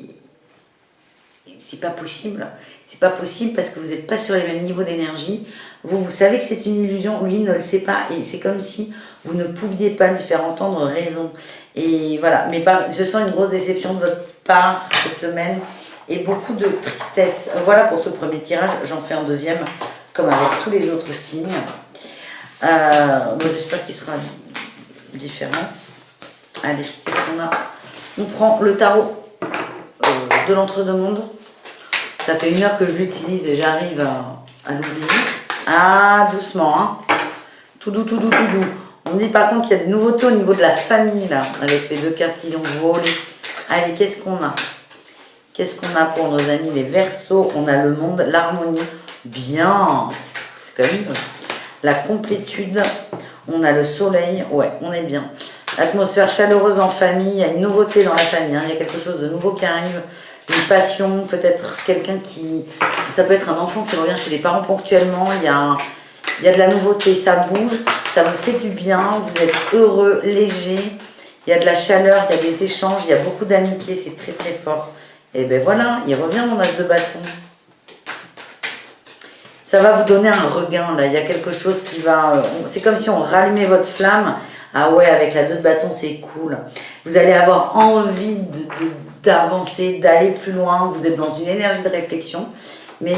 c'est pas possible. C'est pas possible parce que vous n'êtes pas sur les mêmes niveaux d'énergie. Vous savez que c'est une illusion, lui ne le sait pas, et c'est comme si vous ne pouviez pas lui faire entendre raison. Et voilà, mais je sens une grosse déception de votre part cette semaine et beaucoup de tristesse. Voilà pour ce premier tirage, j'en fais un deuxième, comme avec tous les autres signes. J'espère qu'il sera différent. Allez, qu'est-ce qu'on a? On prend le tarot de l'entre-deux-mondes. Ça fait 1 heure que je l'utilise et j'arrive à l'oublier. Ah, doucement, hein. Tout doux, tout doux, tout doux. On dit par contre qu'il y a des nouveautés au niveau de la famille, là, avec les 2 cartes qui ont volé. Allez, qu'est-ce qu'on a? Qu'est-ce qu'on a pour nos amis les Verseaux? On a le monde, l'harmonie. Bien. C'est quand même la complétude. On a le soleil. Ouais, on est bien. Atmosphère chaleureuse en famille. Il y a une nouveauté dans la famille. Hein. Il y a quelque chose de nouveau qui arrive. Une passion, peut-être quelqu'un qui... Ça peut être un enfant qui revient chez les parents ponctuellement. Il y a de la nouveauté. Ça bouge. Ça vous fait du bien. Vous êtes heureux, léger. Il y a de la chaleur. Il y a des échanges. Il y a beaucoup d'amitié. C'est très très fort. Et ben voilà, il revient mon as de bâton. Ça va vous donner un regain là, il y a quelque chose qui va... c'est comme si on rallumait votre flamme. Ah ouais, avec la 2 de bâton, c'est cool. Vous allez avoir envie d'avancer, d'aller plus loin. Vous êtes dans une énergie de réflexion. Mais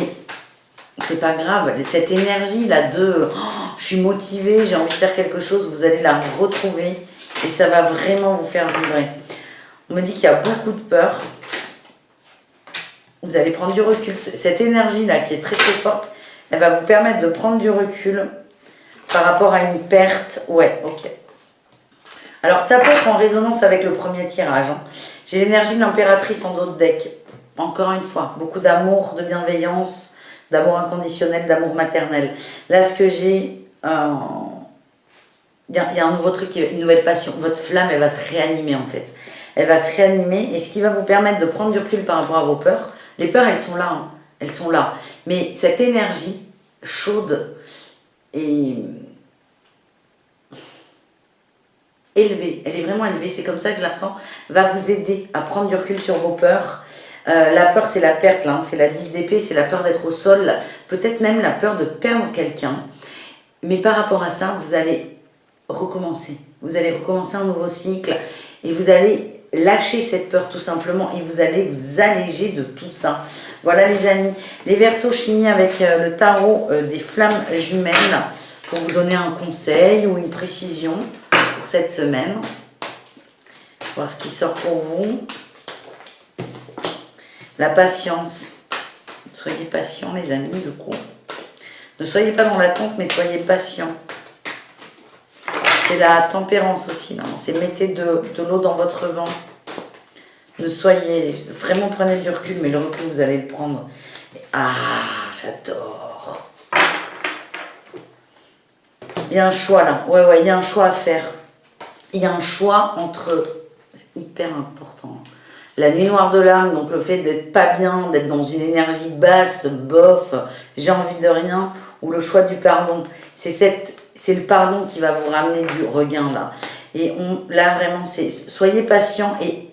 c'est pas grave. Cette énergie là de je suis motivée, j'ai envie de faire quelque chose, vous allez la retrouver. Et ça va vraiment vous faire vibrer. On me dit qu'il y a beaucoup de peur. Vous allez prendre du recul. Cette énergie-là qui est très très forte, elle va vous permettre de prendre du recul par rapport à une perte. Ouais, ok. Alors ça peut être en résonance avec le premier tirage. Hein. J'ai l'énergie de l'impératrice en dos de deck. Encore une fois, beaucoup d'amour, de bienveillance, d'amour inconditionnel, d'amour maternel. Là, ce que j'ai... il y a un nouveau truc, une nouvelle passion. Votre flamme, elle va se réanimer en fait. Elle va se réanimer et ce qui va vous permettre de prendre du recul par rapport à vos peurs. Les peurs, elles sont là, hein. Elles sont là. Mais cette énergie chaude et élevée, elle est vraiment élevée, c'est comme ça que je la ressens, va vous aider à prendre du recul sur vos peurs. La peur, c'est la perte, là, hein. C'est la 10 d'épée, c'est la peur d'être au sol, peut-être même la peur de perdre quelqu'un. Mais par rapport à ça, vous allez recommencer. Vous allez recommencer un nouveau cycle et vous allez lâcher cette peur tout simplement et vous allez vous alléger de tout ça. Voilà les amis. Les Verseaux, je finis avec le tarot des flammes jumelles pour vous donner un conseil ou une précision pour cette semaine. Voir ce qui sort pour vous. La patience. Soyez patients les amis du coup. Ne soyez pas dans l'attente mais soyez patients. C'est la tempérance aussi. C'est mettez de l'eau dans votre vin. Ne soyez... Vraiment prenez du recul, mais le recul, vous allez le prendre. Ah, j'adore. Il y a un choix là. Ouais, il y a un choix à faire. Il y a un choix entre... C'est hyper important. La nuit noire de l'âme, donc le fait d'être pas bien, d'être dans une énergie basse, bof, j'ai envie de rien, ou le choix du pardon. C'est le pardon qui va vous ramener du regain là. Et là vraiment, soyez patient et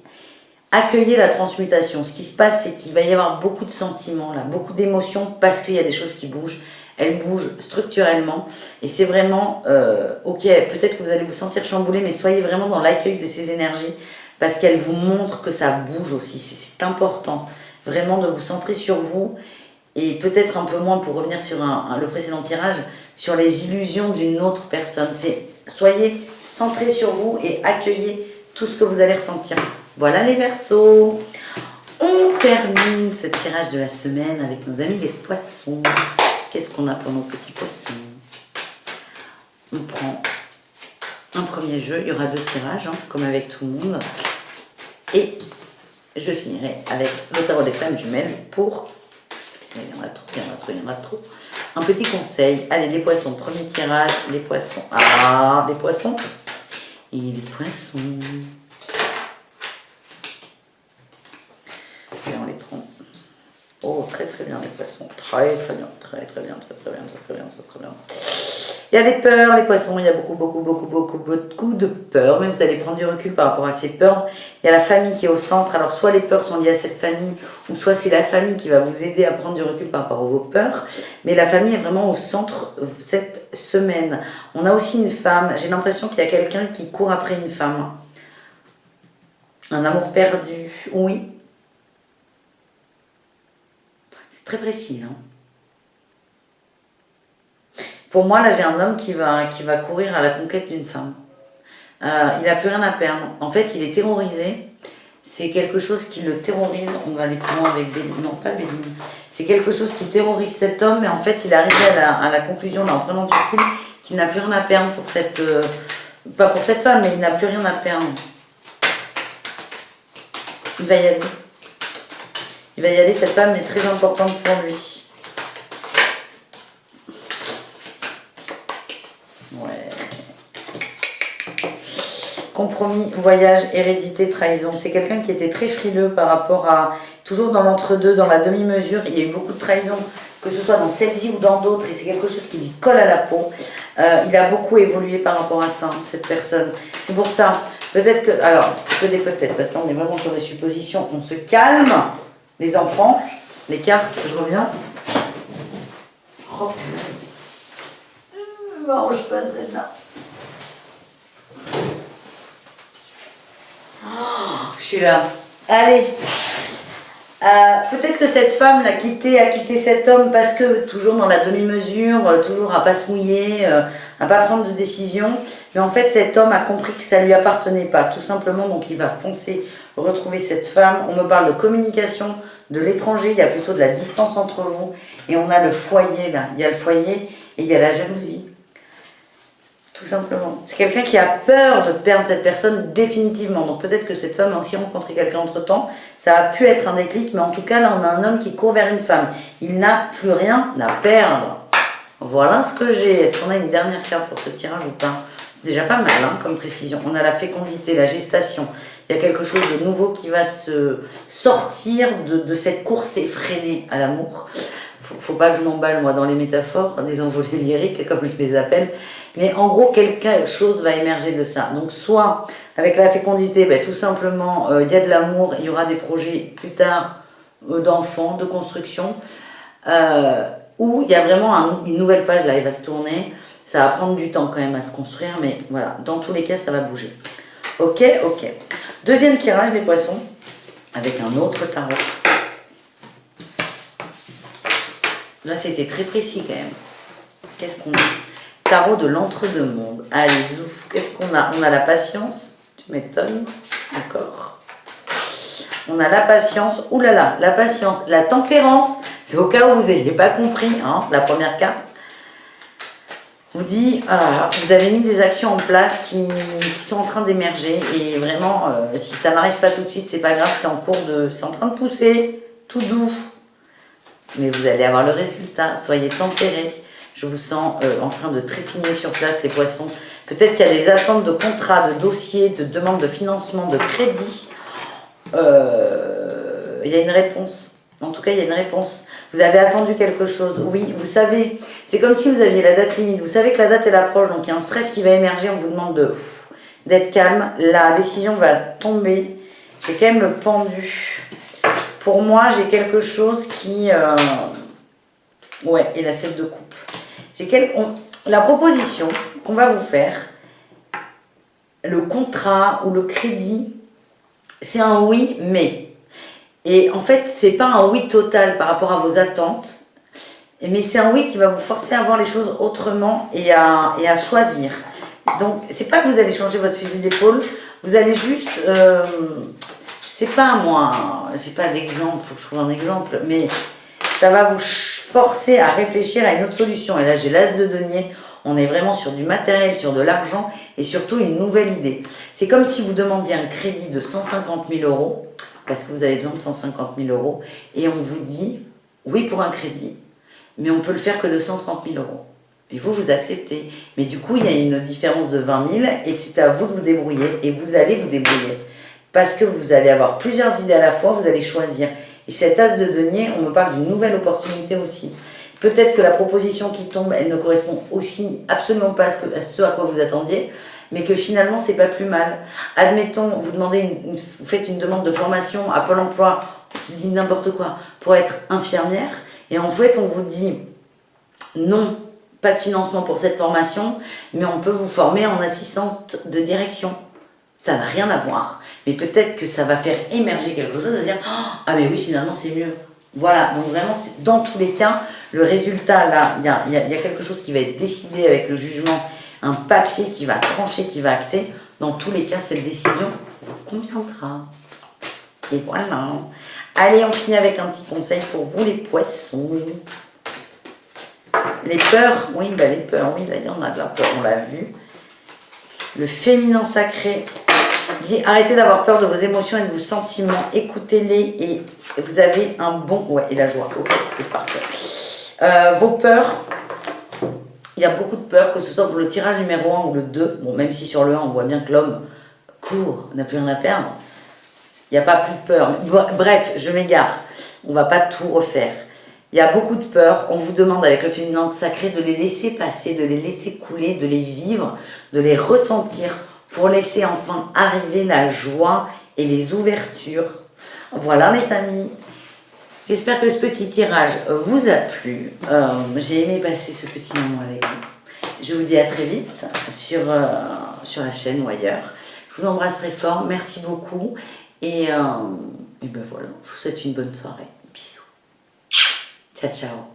accueillez la transmutation. Ce qui se passe, c'est qu'il va y avoir beaucoup de sentiments là, beaucoup d'émotions parce qu'il y a des choses qui bougent. Elles bougent structurellement et c'est vraiment ok. Peut-être que vous allez vous sentir chamboulé, mais soyez vraiment dans l'accueil de ces énergies parce qu'elles vous montrent que ça bouge aussi. C'est important vraiment de vous centrer sur vous. Et peut-être un peu moins pour revenir sur le précédent tirage, sur les illusions d'une autre personne. Soyez centrés sur vous et accueillez tout ce que vous allez ressentir. Voilà les Verseaux. termine ce tirage de la semaine avec nos amis les poissons. Qu'est-ce qu'on a pour nos petits poissons? On prend un premier jeu, il y aura 2 tirages, hein, comme avec tout le monde. Et je finirai avec le tarot des femmes jumelles pour... Il y en a trop, il y en a trop, il y en a trop. Un petit conseil. Allez, les poissons, premier tirage, les poissons. Ah, les poissons. Et les poissons. Et on les prend. Oh, très très bien les poissons. Très très bien, très très bien, très très bien, très très bien, très très bien. Il y a des peurs, les poissons, il y a beaucoup de peurs, mais vous allez prendre du recul par rapport à ces peurs. Il y a la famille qui est au centre, alors soit les peurs sont liées à cette famille, ou soit c'est la famille qui va vous aider à prendre du recul par rapport à vos peurs, mais la famille est vraiment au centre cette semaine. On a aussi une femme, j'ai l'impression qu'il y a quelqu'un qui court après une femme. Un amour perdu, oui. C'est très précis, hein. Pour moi, là, j'ai un homme qui va courir à la conquête d'une femme. Il n'a plus rien à perdre. En fait, il est terrorisé. C'est quelque chose qui le terrorise. On va aller plus loin avec Béline. Non, pas Béline. C'est quelque chose qui terrorise cet homme. Mais en fait, il est arrivé à la conclusion, là, en prenant du recul, qu'il n'a plus rien à perdre pour cette... pas pour cette femme, mais il n'a plus rien à perdre. Il va y aller. Il va y aller. Cette femme est très importante pour lui. Compromis, voyage, hérédité, trahison. C'est quelqu'un qui était très frileux par rapport à... Toujours dans l'entre-deux, dans la demi-mesure. Il y a eu beaucoup de trahison, que ce soit dans cette vie ou dans d'autres. Et c'est quelque chose qui lui colle à la peau. Il a beaucoup évolué par rapport à ça, cette personne. C'est pour ça. Peut-être que... Alors, c'est que des peut-être, parce qu'on est vraiment sur des suppositions. On se calme, les enfants. Les cartes, je reviens. Oh, mange pas celle-là. Oh, je suis là. Allez. Peut-être que cette femme a quitté cet homme parce que toujours dans la demi-mesure, toujours à pas se mouiller, à pas prendre de décision. Mais en fait, cet homme a compris que ça lui appartenait pas, tout simplement. Donc, il va foncer, retrouver cette femme. On me parle de communication, de l'étranger. Il y a plutôt de la distance entre vous. Et on a le foyer là. Il y a le foyer et il y a la jalousie. Tout simplement. C'est quelqu'un qui a peur de perdre cette personne définitivement. Donc peut-être que cette femme a aussi rencontré quelqu'un entre-temps. Ça a pu être un déclic, mais en tout cas, là, on a un homme qui court vers une femme. Il n'a plus rien à perdre. Voilà ce que j'ai. Est-ce qu'on a une dernière carte pour ce tirage ou pas? C'est déjà pas mal, hein, comme précision. On a la fécondité, la gestation. Il y a quelque chose de nouveau qui va se sortir de cette course effrénée à l'amour. Faut pas que je m'emballe, moi, dans les métaphores, des envolées lyriques, comme je les appelle. Mais en gros, quelque chose va émerger de ça. Donc, soit avec la fécondité, ben, tout simplement, il y a de l'amour, il y aura des projets plus tard d'enfants, de construction, où il y a vraiment une nouvelle page, là, il va se tourner. Ça va prendre du temps quand même à se construire, mais voilà, dans tous les cas, ça va bouger. Ok, ok. Deuxième tirage, les poissons, avec un autre tarot. Là, c'était très précis quand même. Qu'est-ce qu'on a? Tarot de l'entre-deux-mondes. Allez, zouf. Qu'est-ce qu'on a? On a la patience. Tu m'étonnes. D'accord. On a la patience. Ouh là là, la patience. La tempérance. C'est au cas où vous n'ayez pas compris, hein, la première carte. Vous dit, vous avez mis des actions en place qui sont en train d'émerger. Et vraiment, si ça n'arrive pas tout de suite, c'est pas grave. C'est en train de pousser. Tout doux. Mais vous allez avoir le résultat. Soyez tempérés. Je vous sens en train de trépigner sur place, les poissons. Peut-être qu'il y a des attentes de contrats, de dossiers, de demandes de financement, de crédit. Il y a une réponse. En tout cas, il y a une réponse. Vous avez attendu quelque chose. Oui, vous savez, c'est comme si vous aviez la date limite. Vous savez que la date, elle approche, donc il y a un stress qui va émerger. On vous demande d'être calme. La décision va tomber. J'ai quand même le pendu. Pour moi, j'ai quelque chose qui... Ouais, et la 7 de coupe. La proposition qu'on va vous faire, le contrat ou le crédit, c'est un oui, mais. Et en fait, c'est pas un oui total par rapport à vos attentes, mais c'est un oui qui va vous forcer à voir les choses autrement et à choisir. Donc, c'est pas que vous allez changer votre fusil d'épaule, vous allez juste... je c'est pas moi, j'ai pas d'exemple, faut que je trouve un exemple, mais ça va vous forcer à réfléchir à une autre solution. Et là, j'ai l'as de denier. On est vraiment sur du matériel, sur de l'argent et surtout une nouvelle idée. C'est comme si vous demandiez un crédit de 150 000 euros, parce que vous avez besoin de 150 000 euros, et on vous dit, oui pour un crédit, mais on peut le faire que de 130 000 euros. Et vous, vous acceptez. Mais du coup, il y a une différence de 20 000 et c'est à vous de vous débrouiller. Et vous allez vous débrouiller. Parce que vous allez avoir plusieurs idées à la fois, vous allez choisir. Et cet as de denier, on me parle d'une nouvelle opportunité aussi. Peut-être que la proposition qui tombe, elle ne correspond aussi absolument pas à ce à quoi vous attendiez, mais que finalement, c'est pas plus mal. Admettons, vous vous faites une demande de formation à Pôle emploi, on se dit n'importe quoi, pour être infirmière, et en fait, on vous dit non, pas de financement pour cette formation, mais on peut vous former en assistante de direction. Ça n'a rien à voir, mais peut-être que ça va faire émerger quelque chose, à dire oh, ah mais oui, finalement, c'est mieux. Voilà, donc vraiment, dans tous les cas, le résultat, là, il y a quelque chose qui va être décidé avec le jugement, un papier qui va trancher, qui va acter. Dans tous les cas, cette décision vous conviendra. Et voilà. Allez, on finit avec un petit conseil pour vous, les poissons. Les peurs, oui, bah les peurs, oui, là, il y en a de la peur, on l'a vu. Le féminin sacré dit arrêtez d'avoir peur de vos émotions et de vos sentiments, écoutez-les et vous avez un bon... Ouais, et la joie, ok, c'est parfait. Vos peurs, il y a beaucoup de peurs, que ce soit pour le tirage numéro 1 ou le 2, bon, même si sur le 1, on voit bien que l'homme court, n'a plus rien à perdre, il n'y a pas plus de peur. Bref, je m'égare, on ne va pas tout refaire. Il y a beaucoup de peurs, on vous demande avec le féminin sacré de les laisser passer, de les laisser couler, de les vivre, de les ressentir, pour laisser enfin arriver la joie et les ouvertures. Voilà les amis, j'espère que ce petit tirage vous a plu. J'ai aimé passer ce petit moment avec vous. Je vous dis à très vite sur la chaîne ou ailleurs. Je vous embrasse très fort, merci beaucoup. Et ben voilà, je vous souhaite une bonne soirée. Bisous. Ciao, ciao.